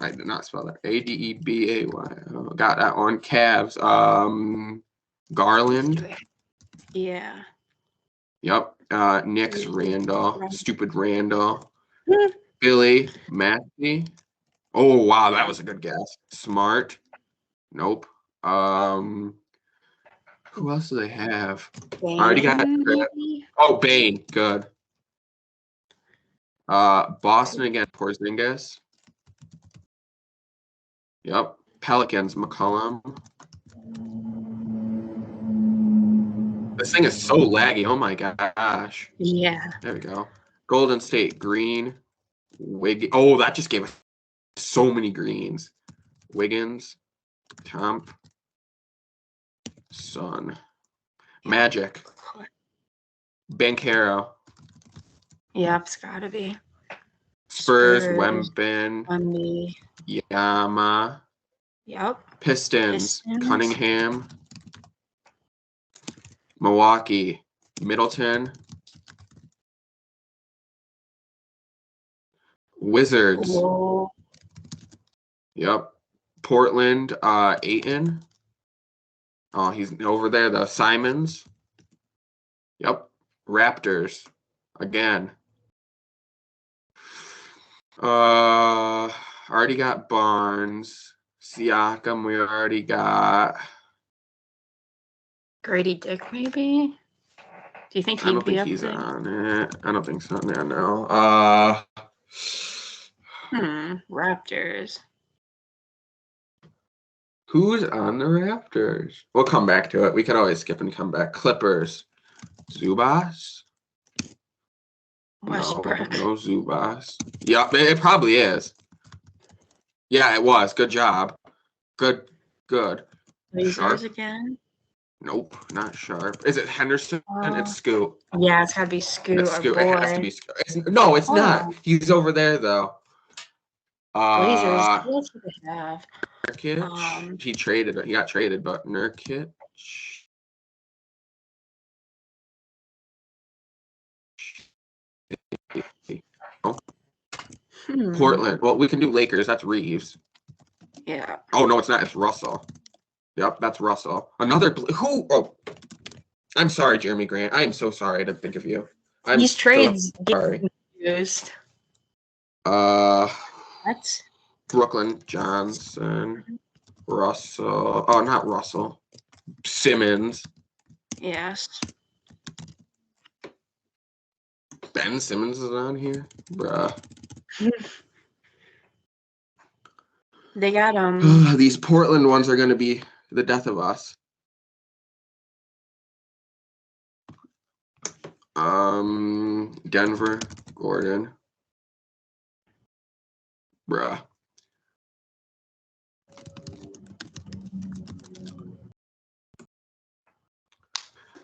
I did not spell that. A-D-E-B-A-Y. Oh, got that one. Cavs. Garland. Yeah. Yep. Knicks, Randall. Stupid Randall. Billy, Matthew. Oh, wow. That was a good guess. Smart. Nope. Who else do they have? Bane, already got. Oh, Bane. Good. Boston again. Porzingis. Yep. Pelicans. McCollum. This thing is so laggy. Oh my gosh. Yeah. There we go. Golden State. Green. Wiggins. Oh, that just gave us so many greens. Wiggins. Tomp. Sun. Magic. Banchero. Yep, it's gotta be. Spurs. Wemben. Wemby. Yama. Yep. Pistons. Cunningham. Milwaukee. Middleton. Wizards. Whoa. Yep. Portland. Ayton. Oh, he's over there. The Simons. Yep. Raptors. Again. Already got Barnes. Siakam, we already got. Grady Dick, maybe? Do you think he'd be up there? I don't think he's on it. I don't think so. No. Raptors. Who's on the Raptors? We'll come back to it. We could always skip and come back. Clippers. Zubas? Westbrook. No Zubas. Yep, it probably is. Yeah, it was. Good job. Good. Blazers Sharp? again. Nope, not Sharp. Is it Henderson? It's Scoot. Yeah, it's gotta be Scoot. It's Our Scoot. boy. It has to be Scoot. No, it's not. Oh. He's over there though. Blazers. Who else do they have? Nurkic. He traded. He got traded, but Nurkic. Portland. Well, we can do Lakers. That's Reeves. Yeah. Oh no, it's not. It's Russell. Yep, that's Russell. Another who? Oh, I'm sorry, Jeremy Grant. I am so sorry. I didn't think of you. These trades sorry. get confused. What? Brooklyn Johnson, Russell. Oh, not Russell. Simmons. Yes. Ben Simmons is on here, bruh. They got These Portland ones are going to be the death of us. Denver, Gordon, bruh.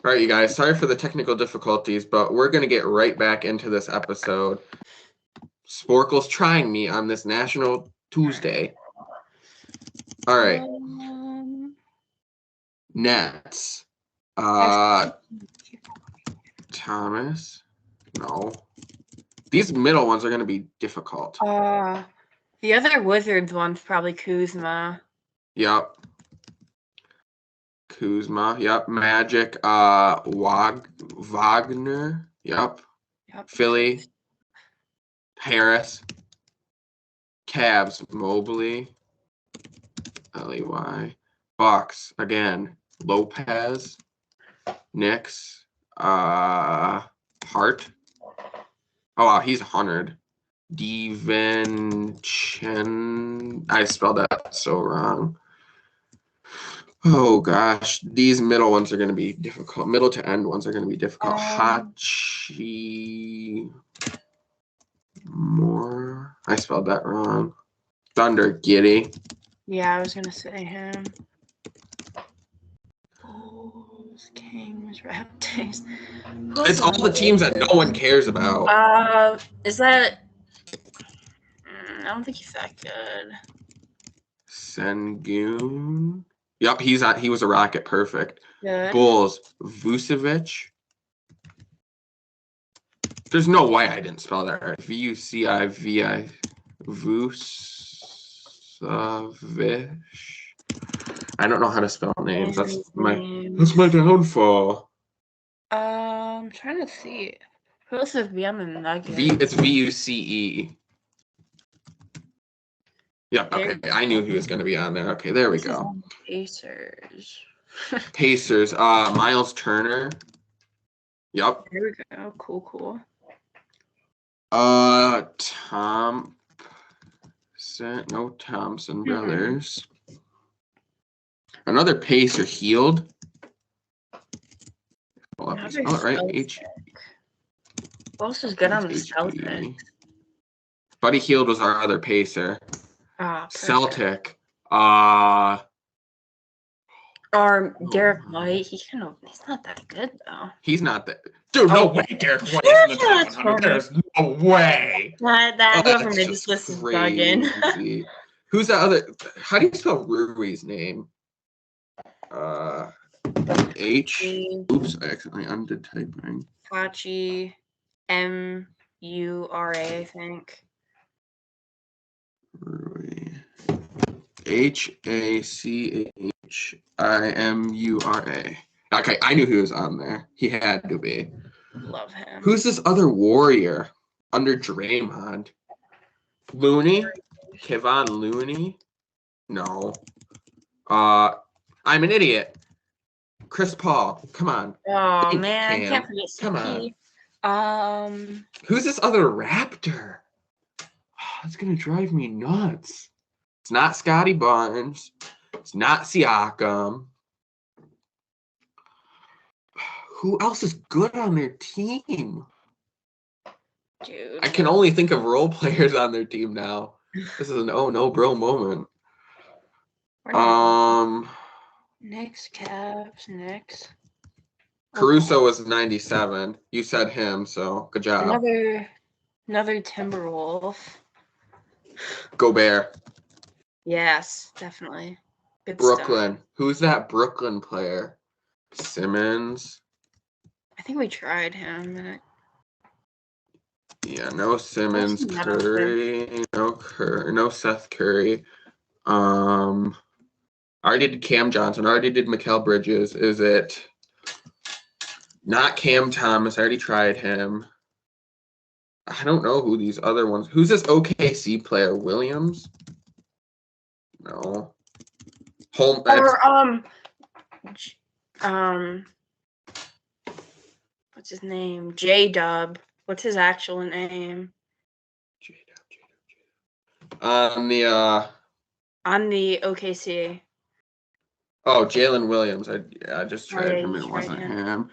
All right, you guys, sorry for the technical difficulties, but we're going to get right back into this episode. Sporkle's trying me on this National Tuesday. All right. Nets. Thomas. No. These middle ones are going to be difficult. The other Wizards one's probably Kuzma. Yep. Kuzma. Yep. Magic. Wagner. Yep. Philly. Harris. Cavs. Mobley. Ley. Bucks. Again. Lopez. Knicks. Hart. Oh wow, he's 100. DiVincenzo. I spelled that so wrong. Oh gosh, these middle ones are going to be difficult. Middle to end ones are going to be difficult. Hachi Moore. I spelled that wrong. Thunder Giddy. Yeah, I was gonna say him. Bulls, Kings, Raptors. It's all the teams that no one cares about. Is that? I don't think he's that good. Sengun. Yep, he was a Rocket. Perfect. Good. Bulls. Vucevic. There's no way I didn't spell that right. Vucivi. Vucevic. I don't know how to spell names. That's my downfall. I'm trying to see. Who else is V on the Nuggets? It's Vuce. Yep, okay. I knew he was going to be on there. Okay, there we go. Pacers. Pacers. Miles Turner. Yep. There we go. Cool. Thompson. No Thompson brothers. Another Pacer. Healed. Spell it right. Who else is good on the Celtics? Buddy Hield was our other Pacer. Celtic. Or Derek White. He's not that good though. He's not that. Dude, no way. Derek White is in the top 100. There's no way. Whoever made this list is bugging. Who's that other? How do you spell Rui's name? H. Oops, I accidentally undid typing. Hachi. Mura, I think. Rui. Hachimura. Okay, I knew he was on there. He had to be. Love him. Who's this other warrior under Draymond? Looney? Kevon Looney? No. I'm an idiot. Chris Paul. Come on. Oh man, I can't forget CP. Come on. Who's this other Raptor? Oh, that's gonna drive me nuts. It's not Scotty Barnes. It's not Siakam. Who else is good on their team? Dude. I can only think of role players on their team now. This is an oh no bro moment. Next Cavs, next. Caruso was 97. You said him, so good job. Another Timberwolf. Gobert. Yes, definitely. Good Brooklyn. stuff. Who's that Brooklyn player? Simmons. I think we tried him. Yeah, no Simmons. Curry. No Seth Curry. Already did Cam Johnson. Already did Mikal Bridges. Is it not Cam Thomas? I already tried him. I don't know who these other ones. Who's this OKC player? Williams? No. What's his name? J-Dub. What's his actual name? On the OKC. Oh, Jalen Williams. I just tried him. It wasn't him.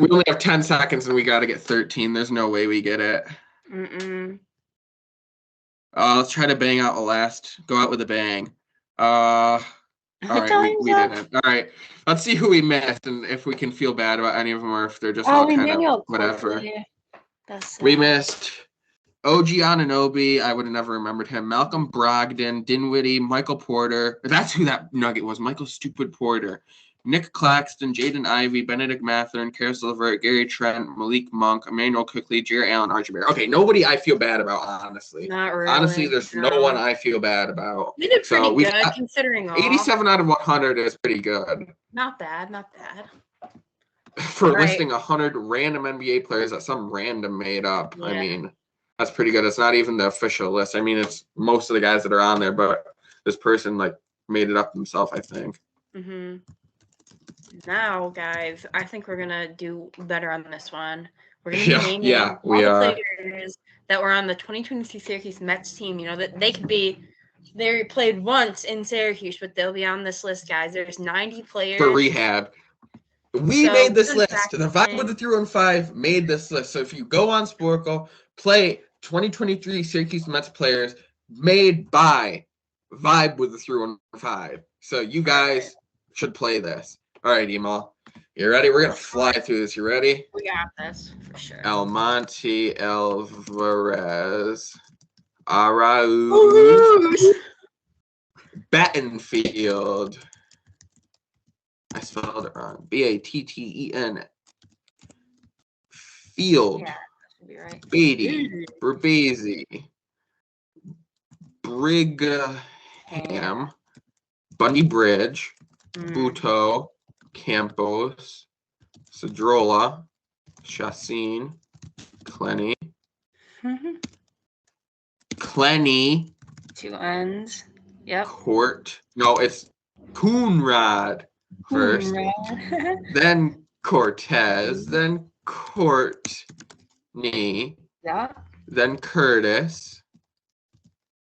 We only have 10 seconds and we got to get 13. There's no way we get it. Let's try to bang out a last. Go out with a bang. All right, we didn't. All right, let's see who we missed and if we can feel bad about any of them or if they're just all kind of whatever. We missed OG Anunoby. I would have never remembered him. Malcolm Brogdon, Dinwiddie, Michael Porter. That's who that nugget was. Michael Stupid Porter. Nick Claxton, Jaden Ivey, Benedict Mathurin, Carousel LeVert, Gary Trent, Malik Monk, Emmanuel Quickley, Jarrett Allen, Archie Barrett. Okay, nobody I feel bad about, honestly. Not really. Honestly, there's no one I feel bad about. We did pretty good considering all. 87 out of 100 is pretty good. Not bad, not bad. For listing 100 random NBA players that some random made up. Yeah. I mean, that's pretty good. It's not even the official list. I mean, it's most of the guys that are on there, but this person made it up himself, I think. Now, guys, I think we're gonna do better on this one. We're gonna be naming all the players that were on the 2023 Syracuse Mets team. You know that they played once in Syracuse, but they'll be on this list, guys. There's 90 players for rehab. We made this list. The Vibe with the 315 made this list. So if you go on Sporkle, play 2023 Syracuse Mets players made by Vibe with the 315. So you guys should play this. All right, Emal. You ready? We're going to fly through this. You ready? We got this, for sure. Almonte Alvarez. Arauz. Battenfield. I spelled it wrong. Batten. Field. Yeah, that should be right. Beatty. Berbezi. Brigham. Bundy Bridge. Buto. Campos. Cedrola. Chassin. Clenny. Clenny. 2 N's. Yep. Court. No, it's Coonrod first. Then Cortez. Then Courtney. Yeah. Then Curtis.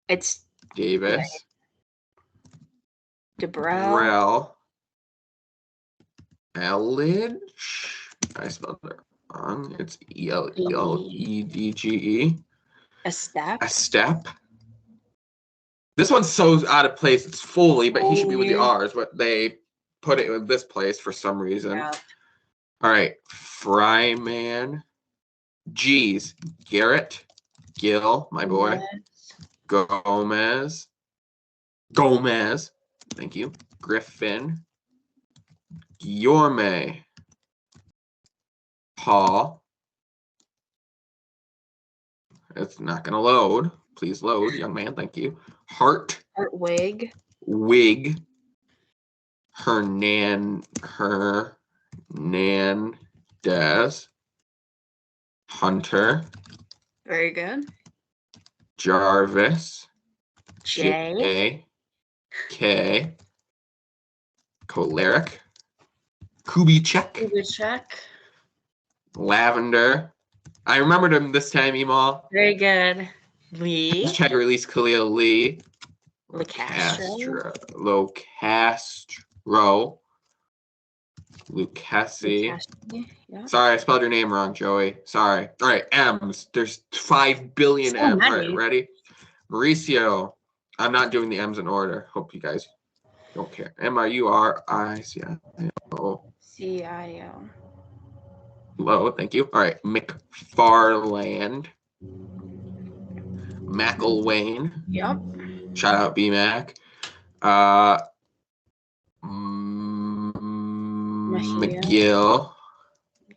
It's Davis. DeBrell. Eledge. I spelled it wrong. It's Eledge. A step. This one's so out of place. It's Foley, but he should be with the R's, but they put it in this place for some reason. Yeah. All right. Fryman. G's. Garrett. Gill, my boy. Gomez. Thank you. Griffin. Yorme. Paul. It's not going to load. Please load, young man. Thank you. Hartwig. Wig. Hernandez. Hunter. Very good. Jarvis. J. K. Kolarek. Kubicek. Lavender. I remembered him this time, Emal. Very good. Lee. Check release Khalil Lee. Locastro. Lucchesi. Yeah. Sorry, I spelled your name wrong, Joey. Sorry. All right, M's. There's 5 billion So M's. many. All right, ready? Mauricio. I'm not doing the M's in order. Hope you guys don't care. Muricio. CIO. Low, thank you. All right, McFarland. McElwain. Yep. Shout out BMac. McGill.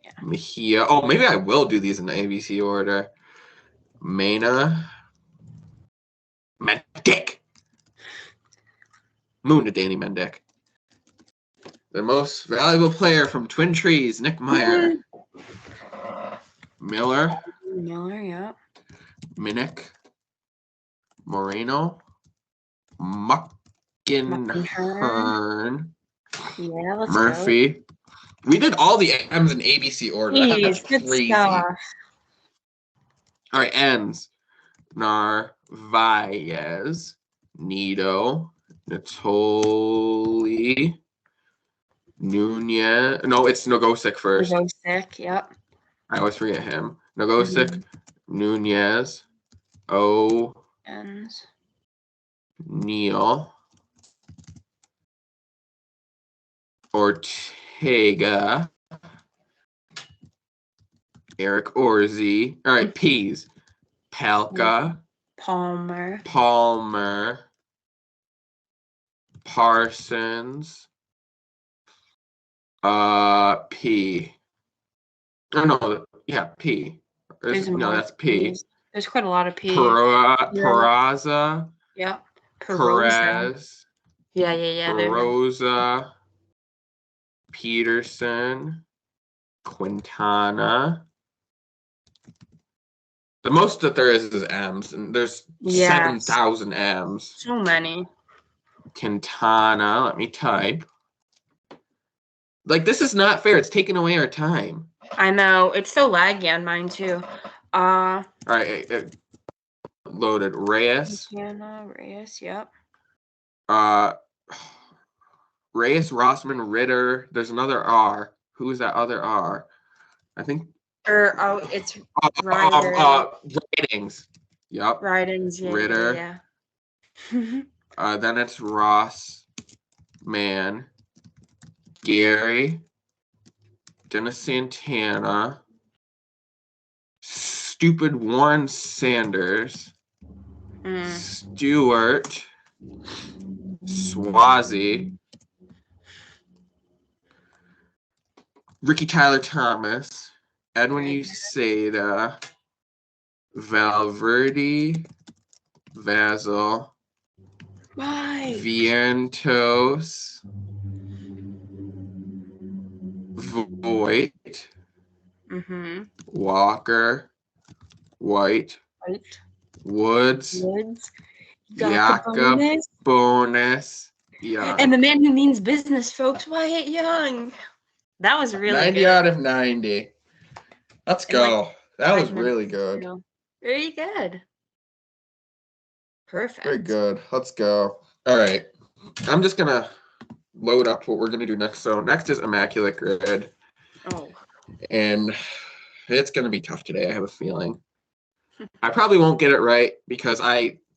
Yeah. Mejia. Oh, maybe I will do these in the ABC order. Mena. Mendick. Moon to Danny Mendick. The most valuable player from Twin Trees, Nick Meyer. Miller. Yeah. Minnick. Moreno. Muckenhern. Yeah, let's Murphy. go. We did all the M's in ABC order. That's Good crazy. stuff. All right, N's. Narvaez. Nito. Natoli. Nunez. No, it's Nogosic first. Nogosic, yep. I always forget him. Nogosic. Nunez. N's. Neal. Ortega. Eric Orzi. All right, P's. Palka. Palmer. Parsons. P. Oh, no, yeah, P. No, that's P. There's quite a lot of P. Peraza. Yep. Perez. Yeah. Peroza. Peterson. Quintana. The most that there is M's, and there's 7,000 M's. So many. Quintana, let me type. Like, this is not fair. It's taking away our time. I know. It's so laggy on mine, too. All right. Loaded. Reyes. Reyes, yep. Reyes, Rossman, Ritter. There's another R. Who is that other R? I think. It's Ryder. Writings. Yep. Writings, yeah. Ritter. Then it's Ross, Man, Gary, Dennis Santana, stupid Warren Sanders, Stewart, Swazi, Ricky Tyler Thomas, Edwin Uceda, Valverde, Vasil, Vientos, Voigt, Walker, White, Woods, Jakob, Bonus. Yeah. And the man who means business, folks, Wyatt Young. That was really 90 good. out of 90. Let's go. That was really good. Very good. Perfect. Very good. Let's go. All right. I'm just going to load up what we're going to do next. So next is Immaculate Grid. Oh. And it's going to be tough today, I have a feeling. I probably won't get it right because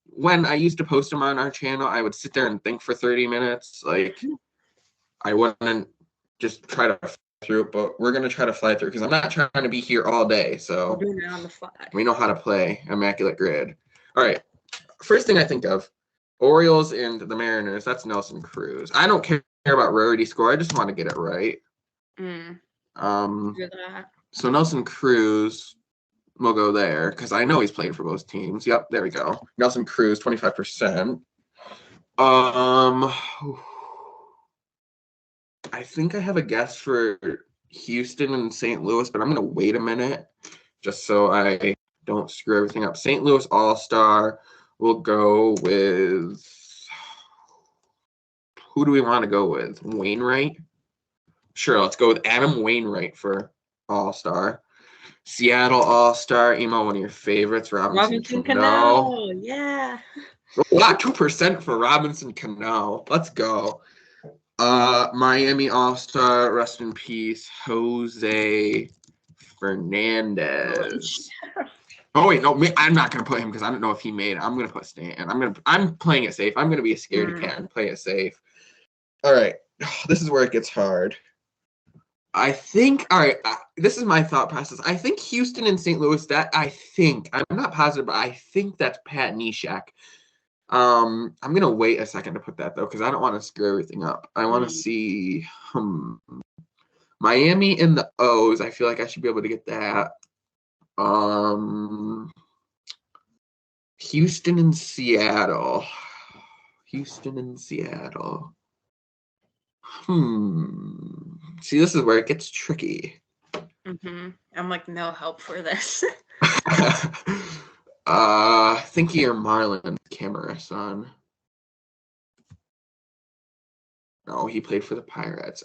when I used to post them on our channel, I would sit there and think for 30 minutes. Like, I wouldn't just try to fly through it, but we're going to try to fly through because I'm not trying to be here all day. So we're doing it on the fly. We know how to play Immaculate Grid. All right. First thing I think of, Orioles and the Mariners, that's Nelson Cruz. I don't care about rarity score. I just want to get it right. So Nelson Cruz will go there because I know he's played for both teams. Yep, there we go. Nelson Cruz, 25%. I think I have a guess for Houston and St. Louis, but I'm going to wait a minute just so I don't screw everything up. St. Louis All-Star. We'll go with, who do we want to go with? Wainwright? Sure, let's go with Adam Wainwright for All-Star. Seattle All-Star, Emo, one of your favorites, Robinson Cano. Yeah. Wow, 2% for Robinson Cano. Let's go. Miami All-Star, rest in peace, Jose Oh, Fernandez. Oh wait, no, I'm not gonna put him because I don't know if he made it. I'm gonna put Stan. I'm playing it safe. I'm gonna be a scaredy cat and play it safe. All right, this is where it gets hard. I think. All right, this is my thought process. I think Houston and St. Louis. I'm not positive, but I think that's Pat Neshek. I'm gonna wait a second to put that though because I don't want to screw everything up. I want to see Miami in the O's. I feel like I should be able to get that. Houston and Seattle. Houston and Seattle. See, this is where it gets tricky. I'm like no help for this. Think of your Marlins camera son. No, he played for the Pirates.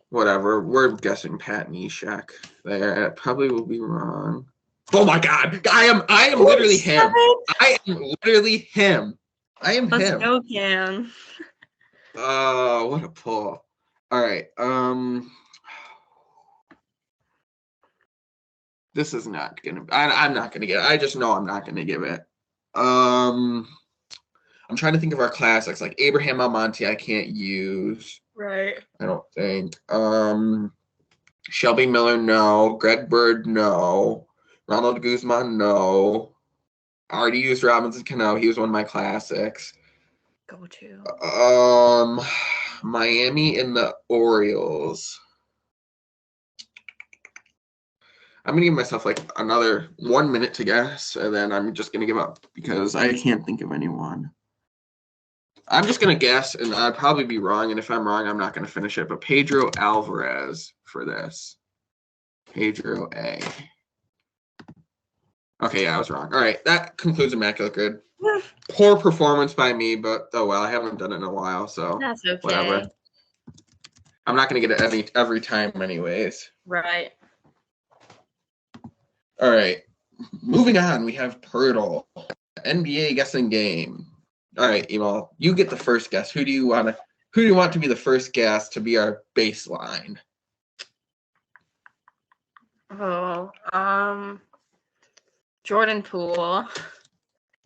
Whatever. We're guessing Pat Neshek there. It probably will be wrong. Oh my God! I am literally him. I am literally him. I am Let's him. go, Cam. What a pull. All right. This is not gonna. I'm not gonna get it. I just know I'm not gonna give it. I'm trying to think of our classics like Abraham Almonte. I can't use. Right. I don't think. Shelby Miller, no. Greg Bird, no. Ronald Guzman, no. I already used Robinson Cano. He was one of my classics. Go to. Miami and the Orioles. I'm gonna give myself like another 1 minute to guess, and then I'm just gonna give up because I can't think of anyone. I'm just gonna guess, and I'd probably be wrong. And if I'm wrong, I'm not gonna finish it. But Pedro Alvarez for this. Pedro A. Okay, yeah, I was wrong. All right, that concludes Immaculate Grid. Poor performance by me, but oh well, I haven't done it in a while, so that's okay. Whatever. I'm not gonna get it every time, anyways. Right. All right, moving on. We have Purtle, NBA guessing game. All right, Emal, you get the first guess. Who do you want to be the first guess to be our baseline? Oh, Jordan Poole.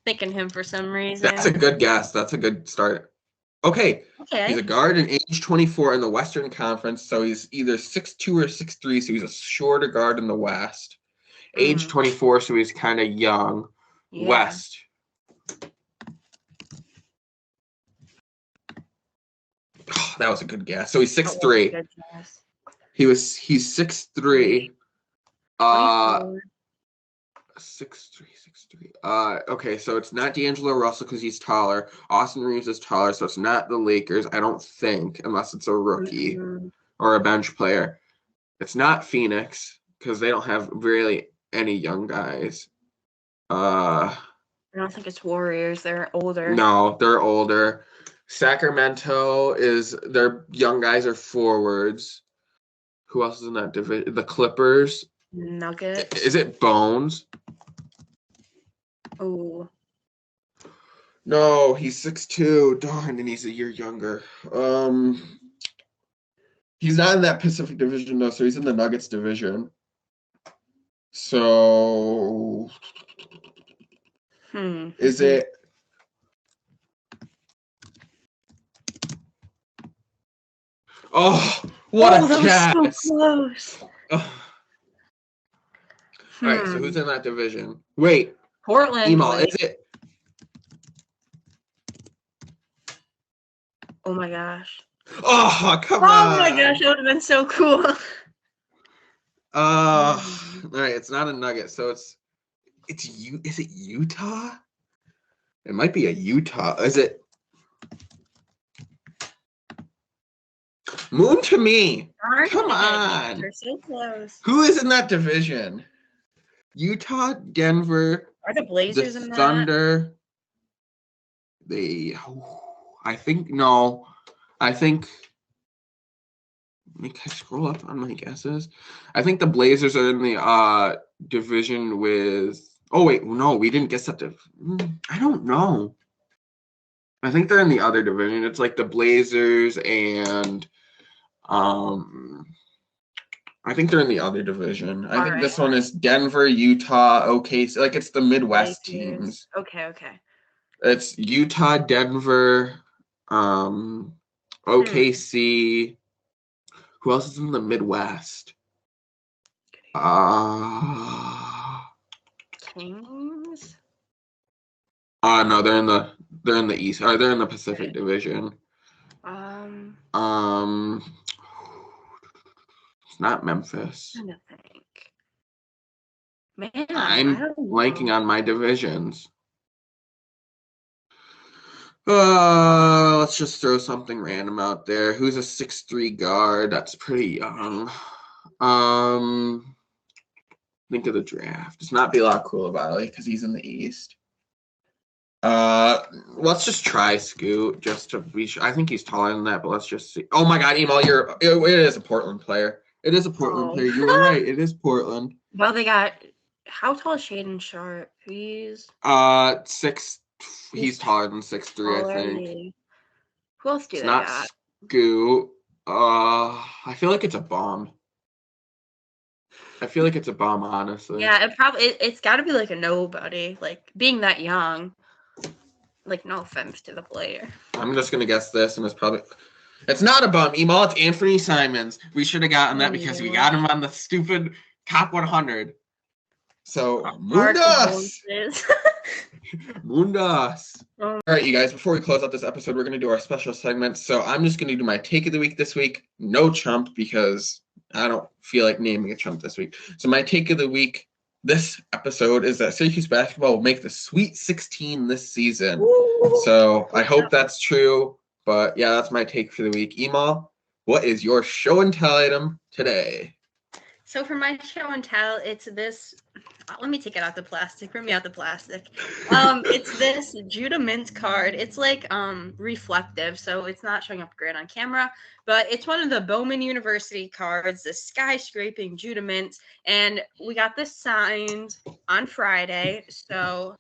Thinking him for some reason. That's a good guess. That's a good start. Okay. He's a guard and age 24 in the Western Conference, so he's either 6'2 or 6'3, so he's a shorter guard in the West. Age 24, so he's kind of young. Yeah. West. Oh, that was a good guess. So he's 6'3. He's 6'3. 6'3. Okay, so it's not D'Angelo Russell because he's taller. Austin Reeves is taller, so it's not the Lakers, I don't think, unless it's a rookie or a bench player. It's not Phoenix because they don't have really any young guys. I don't think it's Warriors. They're older. No, they're older. Sacramento their young guys are forwards. Who else is in that division? The Clippers. Nuggets. Is it Bones? Oh. No, he's 6'2". Darn, and he's a year younger. He's not in that Pacific Division though, so he's in the Nuggets division. So is it Oh, what a guess. So close. Oh. All right, so who's in that division? Wait. Portland. Emal, is it? Oh my gosh. Oh, come on. Oh my gosh, that would have been so cool. All right, it's not a Nugget, so is it Utah? It might be a Utah. Is it Moon to me? Come on. You're so close. Who is in that division? Utah, Denver. Are the Blazers in that? Thunder. I think no. I think. Can I scroll up on my guesses? I think the Blazers are in the division with. Oh wait, no, we didn't guess that. I don't know. I think they're in the other division. It's like the Blazers and I think they're in the other division. I All think right. this one is Denver, Utah, OKC. Like it's the Midwest Lakers. teams. Okay. It's Utah, Denver, OKC. Who else is in the Midwest? Kings. No, they're in the East. Or they're in the Pacific Division. It's not Memphis. I'm trying to think. Man, I'm I don't know. blanking on my divisions. Let's just throw something random out there. Who's a 6'3" guard? That's pretty young. Think of the draft. It's not Bilal Coulibaly because he's in the East. Let's just try Scoot just to be sure. I think he's taller than that, but let's just see. Oh my God, Emal, it is a Portland player. It is a Portland player. You were right. It is Portland. Well, they got. How tall is Shaden Sharp? He's 6. He's taller than 6'3", I think. Who else do It's they not got? Scoot. I feel like it's a bomb. I feel like it's a bomb, honestly. Yeah, it's got to be like a nobody. Like being that young. Like no offense to the player. I'm just gonna guess this, and it's not a bum. Emal, it's Anthony Simons. We should have gotten that because we got him on the stupid Top 100. So Mundas. Mundas. All right, you guys. Before we close out this episode, we're gonna do our special segment. So I'm just gonna do my take of the week this week. No chump because I don't feel like naming a chump this week. So my take of the week this episode is that Syracuse basketball will make the Sweet 16 this season. Ooh. So I hope that's true. But yeah, that's my take for the week. Emal, what is your show and tell item today? So for my show and tell, it's this. Let me take it out the plastic. Bring me out the plastic. It's this Judah Mint card. It's like reflective, so it's not showing up great on camera. But it's one of the Bowman University cards, the skyscraping Judah Mint, and we got this signed on Friday. So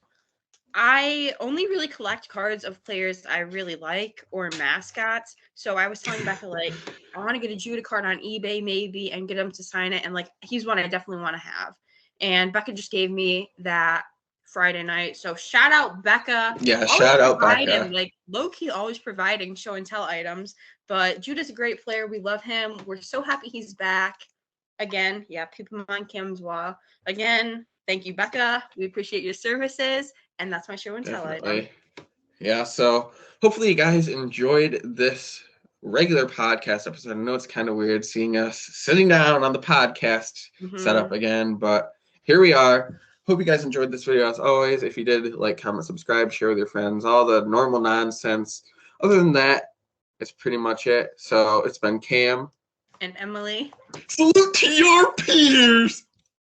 I only really collect cards of players I really like or mascots. So I was telling Becca, like, I want to get a Judah card on eBay maybe and get him to sign it. And, like, he's one I definitely want to have. And Becca just gave me that Friday night. So shout out Becca. Yeah, shout out Becca. Like, low-key always providing show and tell items. But Judah's a great player. We love him. We're so happy he's back. Again, yeah, keep him on Kim's wall. Again, thank you, Becca. We appreciate your services. And that's my show and tell item. Yeah, so hopefully you guys enjoyed this regular podcast episode. I know it's kind of weird seeing us sitting down on the podcast setup again, but here we are. Hope you guys enjoyed this video as always. If you did, like, comment, subscribe, share with your friends, all the normal nonsense. Other than that, it's pretty much it. So it's been Cam. And Emily. Salute to your peers!